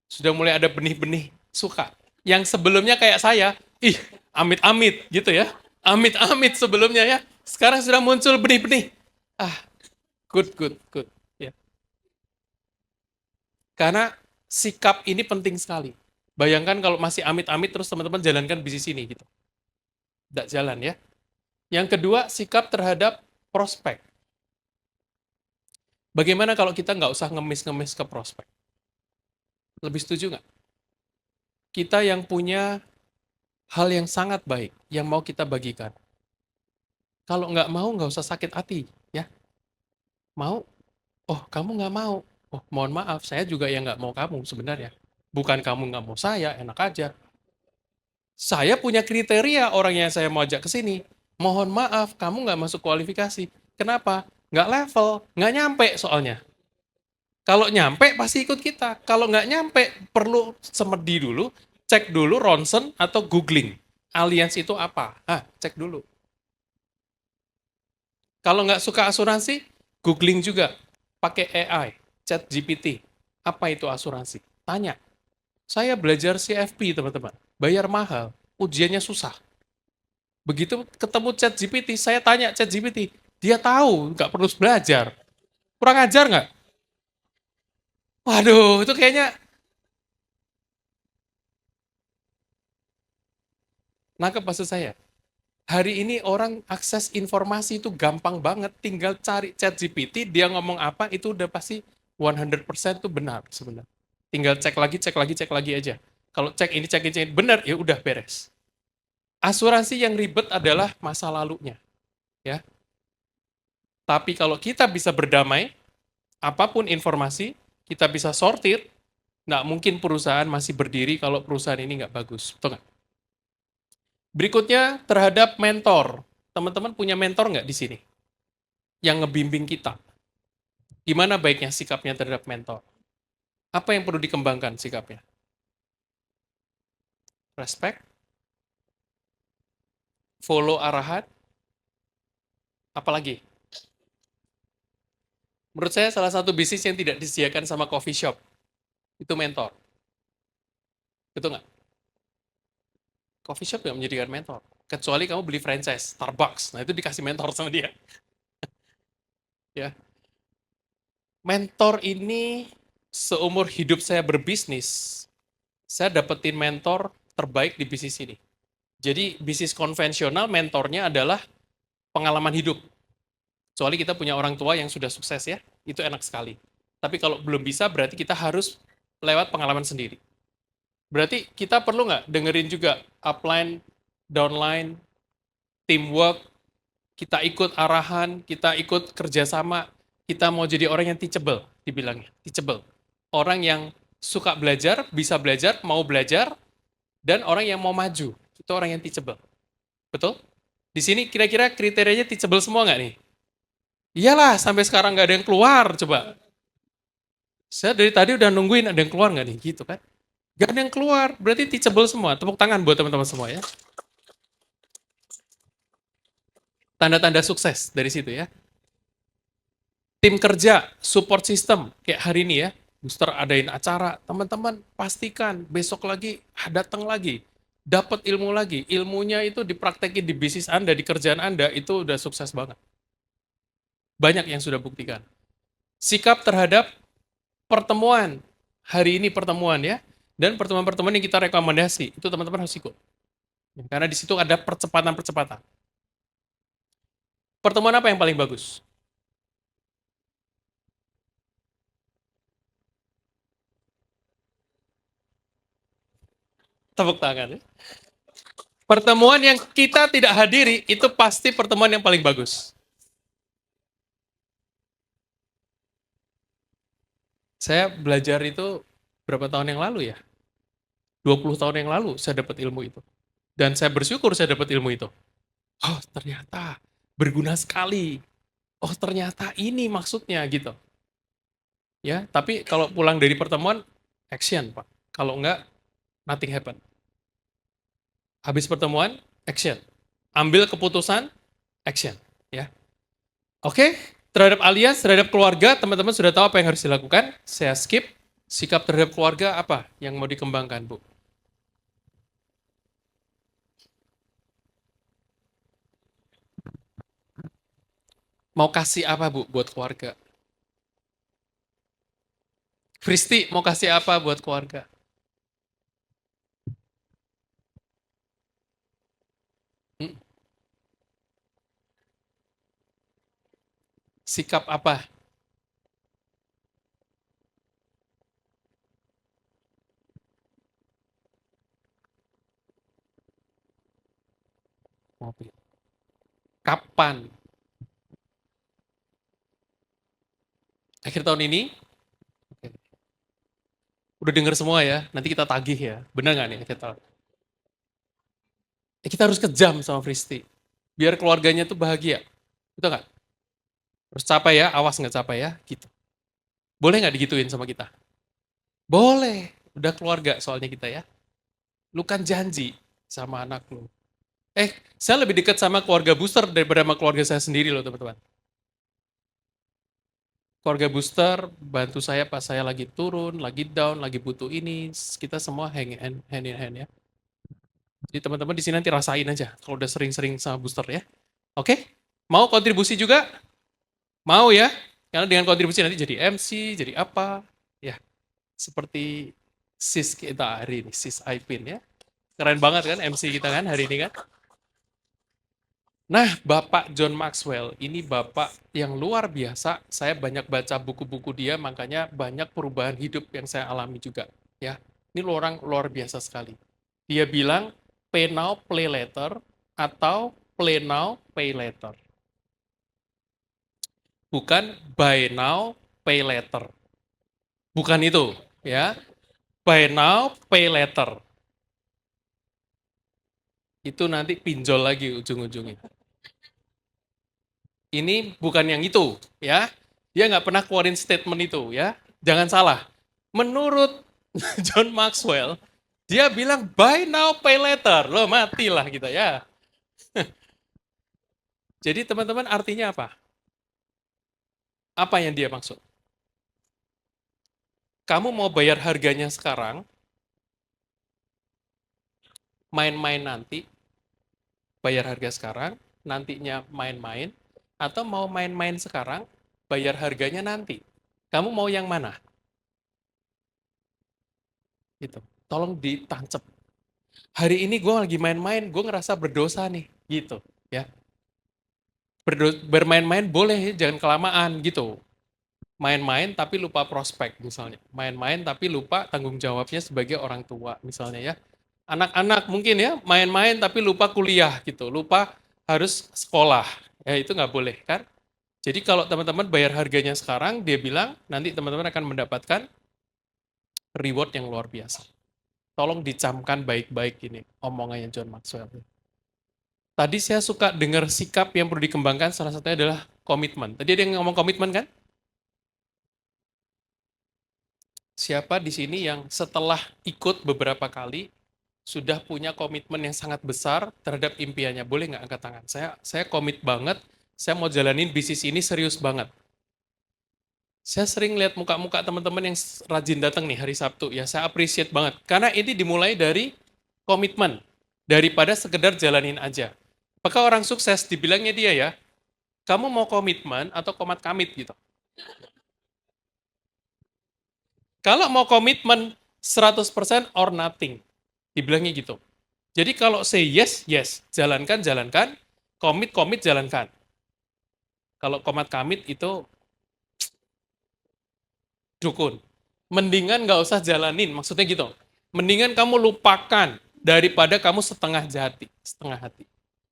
B: Sudah mulai ada benih-benih suka. Yang sebelumnya kayak saya, ih, amit-amit gitu ya. Amit-amit sebelumnya ya. Sekarang sudah muncul benih-benih. Ah, good, good, good. Ya. Karena sikap ini penting sekali. Bayangkan kalau masih amit-amit terus teman-teman jalankan bisnis ini gitu. Tidak jalan ya. Yang kedua, sikap terhadap prospek. Bagaimana kalau kita nggak usah ngemis-ngemis ke prospek? Lebih setuju nggak? Kita yang punya hal yang sangat baik, yang mau kita bagikan. Kalau nggak mau, nggak usah sakit hati. Ya. Mau? Oh, kamu nggak mau. Oh, mohon maaf, saya juga yang nggak mau kamu sebenarnya. Bukan kamu nggak mau saya, enak aja. Saya punya kriteria orang yang saya mau ajak ke sini. Mohon maaf, kamu nggak masuk kualifikasi. Kenapa? Nggak level, nggak nyampe soalnya. Kalau nyampe pasti ikut kita. Kalau nggak nyampe perlu semedi dulu, cek dulu ronsen atau googling. Allianz itu apa? Cek dulu. Kalau nggak suka asuransi, googling juga. Pakai AI, chat GPT. Apa itu asuransi? Tanya. Saya belajar CFP, teman-teman. Bayar mahal, ujiannya susah. Begitu ketemu chat GPT, saya tanya chat GPT. Dia tahu, nggak perlu belajar. Kurang ajar nggak? Waduh, itu kayaknya nangkep maksud saya. Hari ini orang akses informasi itu gampang banget, tinggal cari chat GPT, dia ngomong apa, itu udah pasti 100% itu benar sebenarnya. Tinggal cek lagi aja. Kalau cek ini, benar, ya udah beres. Asuransi yang ribet adalah masa lalunya. Ya. Tapi kalau kita bisa berdamai, apapun informasi, kita bisa sortir, nggak mungkin perusahaan masih berdiri kalau perusahaan ini nggak bagus. Betul nggak? Berikutnya terhadap mentor. Teman-teman punya mentor nggak di sini? Yang ngebimbing kita. Gimana baiknya sikapnya terhadap mentor? Apa yang perlu dikembangkan sikapnya? Respect? Follow arahan? Apalagi? Menurut saya salah satu bisnis yang tidak disediakan sama coffee shop, itu mentor. Betul nggak? Coffee shop nggak menyediakan mentor. Kecuali kamu beli franchise, Starbucks. Nah itu dikasih mentor sama dia. Ya. Mentor ini seumur hidup saya berbisnis, saya dapetin mentor terbaik di bisnis ini. Jadi bisnis konvensional mentornya adalah pengalaman hidup. Kecuali kita punya orang tua yang sudah sukses ya, itu enak sekali. Tapi kalau belum bisa berarti kita harus lewat pengalaman sendiri. Berarti kita perlu nggak dengerin juga upline, downline, teamwork, kita ikut arahan, kita ikut kerjasama, kita mau jadi orang yang teachable, dibilangnya, teachable. Orang yang suka belajar, bisa belajar, mau belajar, dan orang yang mau maju, itu orang yang teachable. Betul? Di sini kira-kira kriterianya teachable semua nggak nih? Iyalah, sampai sekarang nggak ada yang keluar, coba. Saya dari tadi udah nungguin ada yang keluar nggak nih, gitu kan? Nggak ada yang keluar, berarti teachable semua. Tepuk tangan buat teman-teman semua ya. Tanda-tanda sukses dari situ ya. Tim kerja, support system, kayak hari ini ya, Booster adain acara, teman-teman pastikan besok lagi datang lagi, dapat ilmu lagi, ilmunya itu dipraktekin di bisnis Anda, di kerjaan Anda, itu udah sukses banget. Banyak yang sudah buktikan. Sikap terhadap pertemuan, hari ini pertemuan ya, dan pertemuan-pertemuan yang kita rekomendasi, itu teman-teman harus ikut. Karena di situ ada percepatan-percepatan. Pertemuan apa yang paling bagus? Tepuk tangan ya. Pertemuan yang kita tidak hadiri, itu pasti pertemuan yang paling bagus. Saya belajar itu berapa tahun yang lalu ya? 20 tahun yang lalu saya dapat ilmu itu. Dan saya bersyukur saya dapat ilmu itu. Oh ternyata berguna sekali. Oh ternyata ini maksudnya gitu. Ya, tapi kalau pulang dari pertemuan, action Pak. Kalau enggak, nothing happen. Habis pertemuan, action. Ambil keputusan, action. Ya. Oke, terhadap alias, terhadap keluarga, teman-teman sudah tahu apa yang harus dilakukan. Saya skip. Sikap terhadap keluarga apa yang mau dikembangkan, Bu? Mau kasih apa, Bu, buat keluarga? Fristi, mau kasih apa buat keluarga? Hmm, Sikap apa? Mobil. Kapan? Akhir tahun ini? Oke. Udah denger semua ya, nanti kita tagih ya. Benar nggak nih akhir tahun? Kita harus kejam sama Fristi. Biar keluarganya tuh bahagia. Betul nggak? Harus capai ya, awas nggak capai ya, gitu. Boleh nggak digituin sama kita? Boleh. Udah keluarga soalnya kita ya. Lu kan janji sama anak lu. Saya lebih dekat sama keluarga booster daripada sama keluarga saya sendiri loh teman-teman. Keluarga booster bantu saya pas saya lagi turun, lagi down, lagi butuh ini. Kita semua hand in hand ya. Jadi teman-teman di sini nanti rasain aja kalau udah sering-sering sama booster ya. Oke? Mau kontribusi juga? Mau ya? Karena dengan kontribusi nanti jadi MC, jadi apa? Ya, seperti sis kita hari ini, sis Aipin ya. Keren banget kan MC kita kan hari ini kan? Nah, Bapak John Maxwell, ini Bapak yang luar biasa. Saya banyak baca buku-buku dia, makanya banyak perubahan hidup yang saya alami juga. Ya, ini orang luar biasa sekali. Dia bilang, pay now, play later, atau play now, pay later. Bukan buy now, pay later. Bukan itu, ya. Buy now, pay later. Itu nanti pinjol lagi ujung-ujungnya. Ini bukan yang itu, ya. Dia nggak pernah keluarin statement itu, ya. Jangan salah. Menurut John Maxwell, dia bilang buy now, pay later. Loh, matilah kita ya. Jadi teman-teman artinya apa? Apa yang dia maksud? Kamu mau bayar harganya sekarang, main-main nanti, bayar harga sekarang, nantinya main-main, atau mau main-main sekarang, bayar harganya nanti. Kamu mau yang mana? Gitu. Tolong ditancap. Hari ini gue lagi main-main, gue ngerasa berdosa nih, gitu. Ya, bermain-main boleh, jangan kelamaan gitu. Main-main tapi lupa prospek misalnya. Main-main tapi lupa tanggung jawabnya sebagai orang tua misalnya ya. Anak-anak mungkin ya, main-main tapi lupa kuliah gitu, lupa harus sekolah. Ya itu nggak boleh kan? Jadi kalau teman-teman bayar harganya sekarang, dia bilang nanti teman-teman akan mendapatkan reward yang luar biasa. Tolong dicamkan baik-baik ini omongannya John Maxwell. Tadi saya suka dengar sikap yang perlu dikembangkan, salah satunya adalah komitmen. Tadi ada yang ngomong komitmen kan? Siapa di sini yang setelah ikut beberapa kali sudah punya komitmen yang sangat besar terhadap impiannya? Boleh nggak angkat tangan? Saya komit banget, saya mau jalanin bisnis ini serius banget. Saya sering lihat muka-muka teman-teman yang rajin datang nih hari Sabtu, ya saya appreciate banget. Karena ini dimulai dari komitmen, daripada sekedar jalanin aja. Apakah orang sukses dibilangnya dia ya, kamu mau komitmen atau komat kamit gitu. Kalau mau komitmen 100% or nothing, dibilangnya gitu. Jadi kalau say yes, yes, jalankan, jalankan, komit, jalankan. Kalau komat kamit itu dukun. Mendingan nggak usah jalanin, maksudnya gitu. Mendingan kamu lupakan daripada kamu setengah hati, setengah hati.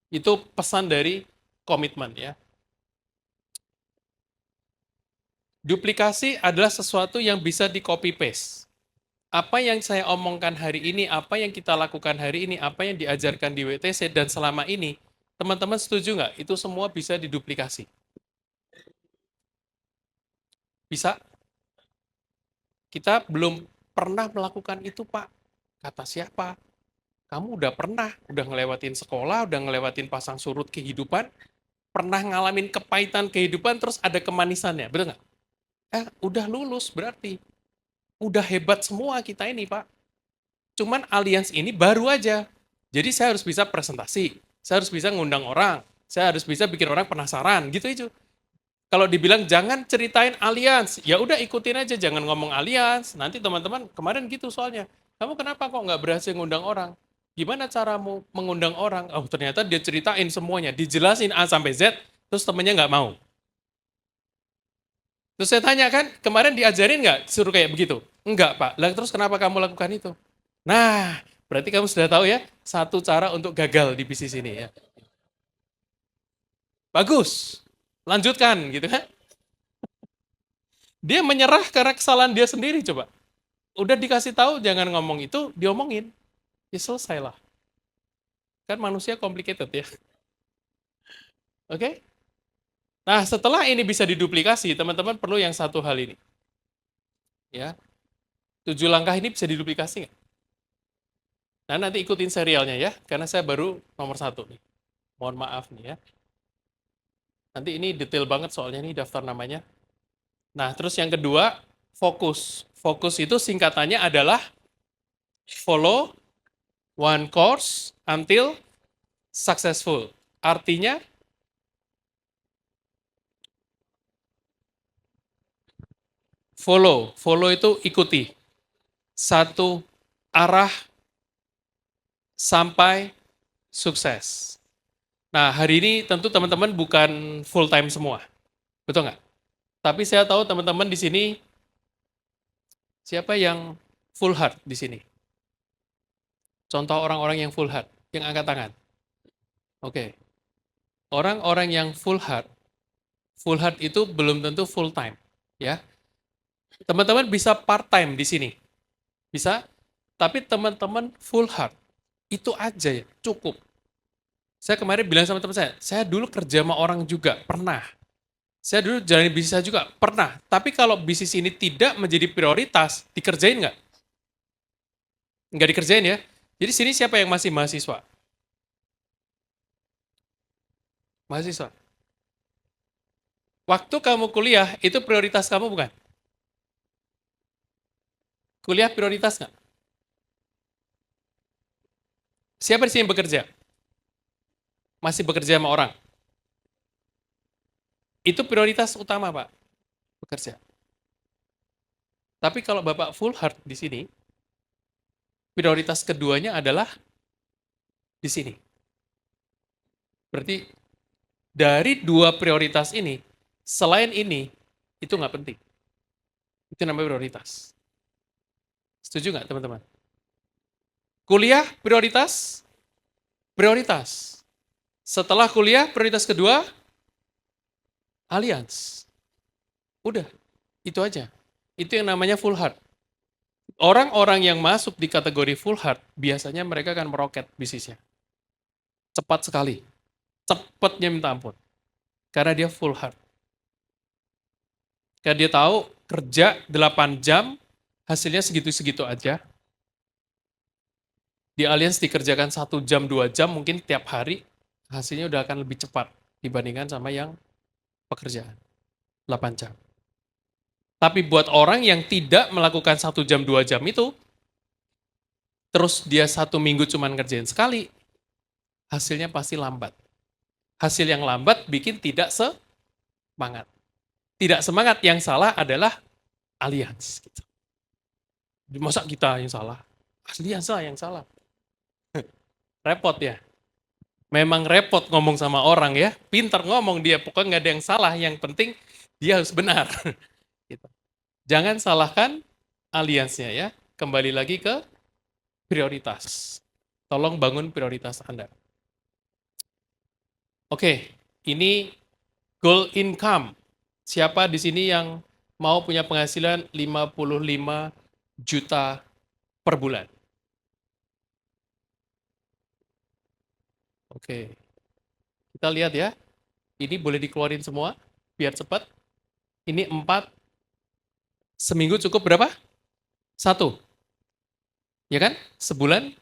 B: Itu pesan dari komitmen ya. Duplikasi adalah sesuatu yang bisa di copy paste. Apa yang saya omongkan hari ini, apa yang kita lakukan hari ini, apa yang diajarkan di WTC dan selama ini, teman-teman setuju nggak? Itu semua bisa diduplikasi. Bisa? Kita belum pernah melakukan itu, Pak. Kata siapa? Kamu udah pernah, udah ngelewatin sekolah, udah ngelewatin pasang surut kehidupan, pernah ngalamin kepahitan kehidupan, terus ada kemanisannya, betul nggak? Udah lulus berarti. Udah hebat semua kita ini, Pak. Cuman Alliance ini baru aja. Jadi saya harus bisa presentasi, saya harus bisa ngundang orang, saya harus bisa bikin orang penasaran, gitu itu. Kalau dibilang jangan ceritain Alliance, ya udah ikutin aja, jangan ngomong Alliance. Nanti teman-teman kemarin gitu soalnya. Kamu kenapa kok nggak berhasil ngundang orang? Gimana caramu mengundang orang? Oh ternyata dia ceritain semuanya, dijelasin A sampai Z, terus temennya nggak mau. Terus saya tanya kan, kemarin diajarin nggak suruh kayak begitu? Enggak Pak, lah terus kenapa kamu lakukan itu? Nah, berarti kamu sudah tahu ya, satu cara untuk gagal di bisnis ini ya. Bagus, lanjutkan gitu kan. Dia menyerah karena kesalahan dia sendiri coba. Udah dikasih tahu jangan ngomong itu, diomongin. Ya selesai lah. Kan manusia complicated ya. Oke? Nah, setelah ini bisa diduplikasi, teman-teman perlu yang satu hal ini. Ya. 7 langkah ini bisa diduplikasi nggak? Nah, nanti ikutin serialnya ya, karena saya baru nomor 1 nih. Mohon maaf nih ya. Nanti ini detail banget soalnya ini daftar namanya. Nah, terus yang kedua, fokus. Fokus itu singkatannya adalah follow one course until successful. Artinya, follow. Follow itu ikuti. Satu arah sampai sukses. Nah, hari ini tentu teman-teman bukan full time semua. Betul nggak? Tapi saya tahu teman-teman di sini, siapa yang full heart di sini? Contoh orang-orang yang full heart, yang angkat tangan. Oke. Orang-orang yang full heart itu belum tentu full time. Ya. Teman-teman bisa part time di sini. Bisa, tapi teman-teman full heart. Itu aja ya, cukup. Saya kemarin bilang sama teman saya dulu kerja sama orang juga, pernah. Saya dulu jalani bisnis juga, pernah. Tapi kalau bisnis ini tidak menjadi prioritas, dikerjain nggak? Nggak dikerjain ya. Jadi sini siapa yang masih mahasiswa? Mahasiswa. Waktu kamu kuliah, itu prioritas kamu bukan? Kuliah prioritas nggak? Siapa di sini yang bekerja? Masih bekerja sama orang? Itu prioritas utama, Pak. Bekerja. Tapi kalau Bapak full heart di sini, prioritas keduanya adalah di sini. Berarti dari 2 prioritas ini, selain ini, itu nggak penting. Itu namanya prioritas. Setuju nggak teman-teman? Kuliah prioritas? Prioritas. Setelah kuliah, prioritas kedua, Alliance. Udah, itu aja. Itu yang namanya full heart. Orang-orang yang masuk di kategori full heart, biasanya mereka akan meroket bisnisnya. Cepat sekali. Cepatnya minta ampun. Karena dia full heart. Karena dia tahu kerja 8 jam, hasilnya segitu-segitu aja. Di Alliance dikerjakan 1 jam, 2 jam, mungkin tiap hari, hasilnya udah akan lebih cepat dibandingkan sama yang pekerjaan. 8 jam. Tapi buat orang yang tidak melakukan 1 jam, 2 jam itu, terus dia 1 minggu cuma ngerjain sekali, hasilnya pasti lambat. Hasil yang lambat bikin tidak semangat. Tidak semangat, yang salah adalah Alliance. Gitu. Masa kita yang salah? Alliance yang salah. Repot ya. Memang repot ngomong sama orang ya, pintar ngomong dia, pokoknya nggak ada yang salah, yang penting dia harus benar. Gitu. Jangan salahkan Alliance-nya ya, kembali lagi ke prioritas. Tolong bangun prioritas Anda. Oke, ini goal income. Siapa di sini yang mau punya penghasilan 55 juta per bulan? Oke, kita lihat ya. Ini boleh dikeluarin semua, biar cepat. Ini 4, seminggu cukup berapa? 1. Ya kan? Sebulan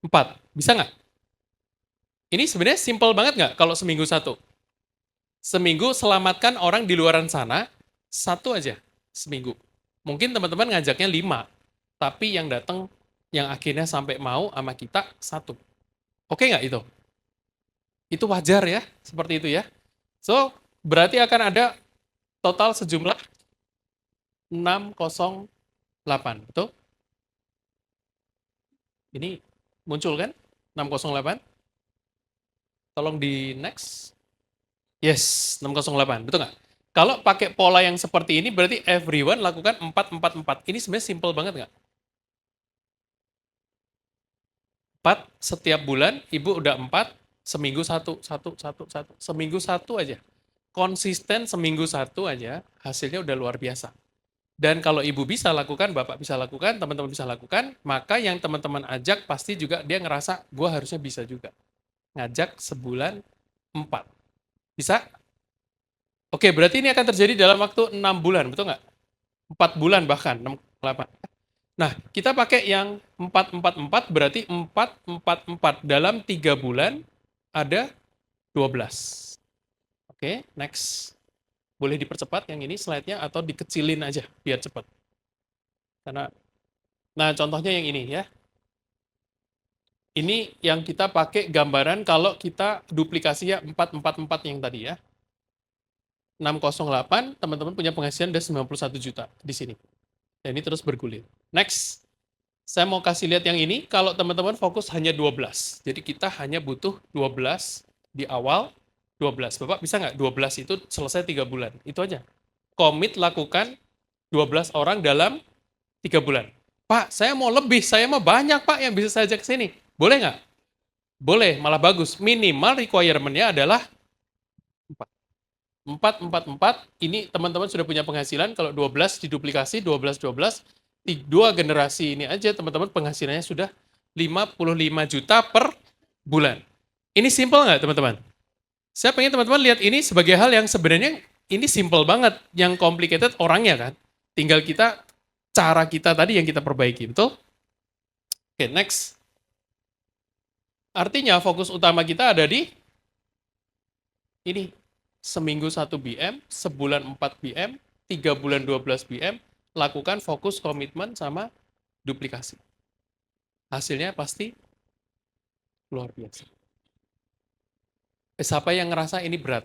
B: 4. Bisa nggak? Ini sebenarnya simple banget nggak kalau seminggu 1? Seminggu selamatkan orang di luaran sana, 1 aja seminggu. Mungkin teman-teman ngajaknya 5, tapi yang datang, yang akhirnya sampai mau sama kita 1. Oke nggak itu? Itu wajar ya, seperti itu ya. So, berarti akan ada total sejumlah 608, betul? Ini muncul kan? 608. Tolong di next. Yes, 608, betul nggak? Kalau pakai pola yang seperti ini, berarti everyone lakukan 4, 4, 4. Ini sebenarnya simple banget nggak? 4 setiap bulan, ibu udah 4, seminggu 1, 1, 1, 1. Seminggu 1 aja. Konsisten seminggu 1 aja, hasilnya udah luar biasa. Dan kalau ibu bisa lakukan, bapak bisa lakukan, teman-teman bisa lakukan, maka yang teman-teman ajak pasti juga dia ngerasa, gue harusnya bisa juga. Ngajak sebulan 4. Bisa? Oke, berarti ini akan terjadi dalam waktu 6 bulan, betul nggak? 4 bulan bahkan, 6, 8. Nah, kita pakai yang 4, 4, 4, berarti 4, 4, 4. Dalam 3 bulan ada 12. Oke, next. Boleh dipercepat yang ini slide-nya atau dikecilin aja biar cepat. Karena, nah contohnya yang ini ya. Ini yang kita pakai gambaran kalau kita duplikasinya 4, 4, 4 yang tadi ya. 608, teman-teman punya penghasilan udah 91 juta di sini. Dan ini terus bergulir. Next. Saya mau kasih lihat yang ini, kalau teman-teman fokus hanya 12. Jadi kita hanya butuh 12 di awal, 12. Bapak bisa nggak 12 itu selesai 3 bulan? Itu aja. Komit lakukan 12 orang dalam 3 bulan. Pak, saya mau lebih, saya mau banyak Pak yang bisa saya ajak ke sini. Boleh nggak? Boleh, malah bagus. Minimal requirement-nya adalah 4, 4, 4, ini teman-teman sudah punya penghasilan, kalau 12 diduplikasi, 12, 12, 2 generasi ini aja teman-teman penghasilannya sudah 55 juta per bulan. Ini simple nggak teman-teman? Saya pengen teman-teman lihat ini sebagai hal yang sebenarnya ini simple banget, yang complicated orangnya kan. Tinggal kita, cara kita tadi yang kita perbaiki, betul? Oke, next. Artinya fokus utama kita ada di ini. Seminggu 1 BM, sebulan 4 BM, 3 bulan 12 BM, lakukan fokus komitmen sama duplikasi. Hasilnya pasti luar biasa. Siapa yang ngerasa ini berat?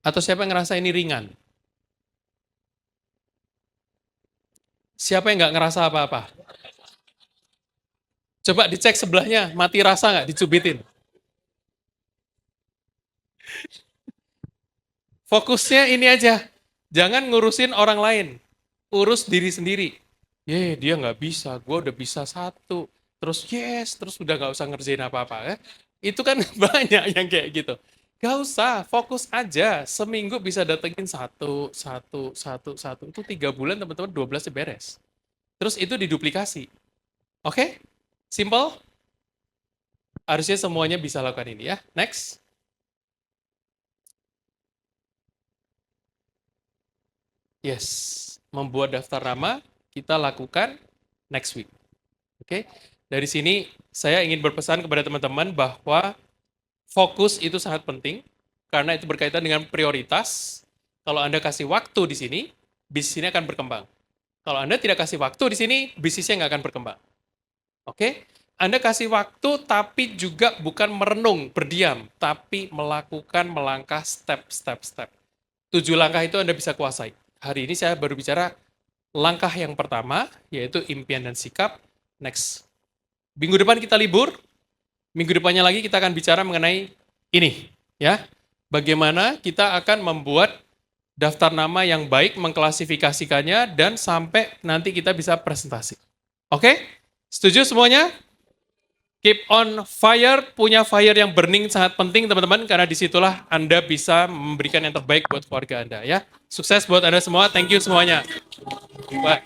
B: Atau siapa yang ngerasa ini ringan? Siapa yang nggak ngerasa apa-apa? Coba dicek sebelahnya, mati rasa nggak dicubitin? Fokusnya ini aja, jangan ngurusin orang lain, urus diri sendiri. Dia nggak bisa, gue udah bisa 1. Terus yes, terus udah nggak usah ngerjain apa-apa. Itu kan banyak yang kayak gitu. Gak usah, fokus aja. Seminggu bisa datengin 1. Itu 3 bulan teman-teman 12 beres. Terus itu diduplikasi. Oke? Simple? Harusnya semuanya bisa lakukan ini ya. Next. Yes, membuat daftar nama kita lakukan next week. Oke, dari sini saya ingin berpesan kepada teman-teman bahwa fokus itu sangat penting karena itu berkaitan dengan prioritas. Kalau Anda kasih waktu di sini, bisnis ini akan berkembang. Kalau Anda tidak kasih waktu di sini, bisnisnya nggak akan berkembang. Oke, Anda kasih waktu tapi juga bukan merenung, berdiam, tapi melakukan melangkah step. 7 langkah itu Anda bisa kuasai. Hari ini saya baru bicara langkah yang pertama, yaitu impian dan sikap. Next. Minggu depan kita libur. Minggu depannya lagi kita akan bicara mengenai ini. Ya, bagaimana kita akan membuat daftar nama yang baik, mengklasifikasikannya, dan sampai nanti kita bisa presentasi. Oke? Setuju semuanya? Keep on fire, punya fire yang burning sangat penting teman-teman, karena disitulah Anda bisa memberikan yang terbaik buat keluarga Anda ya. Sukses buat Anda semua, thank you semuanya. Bye.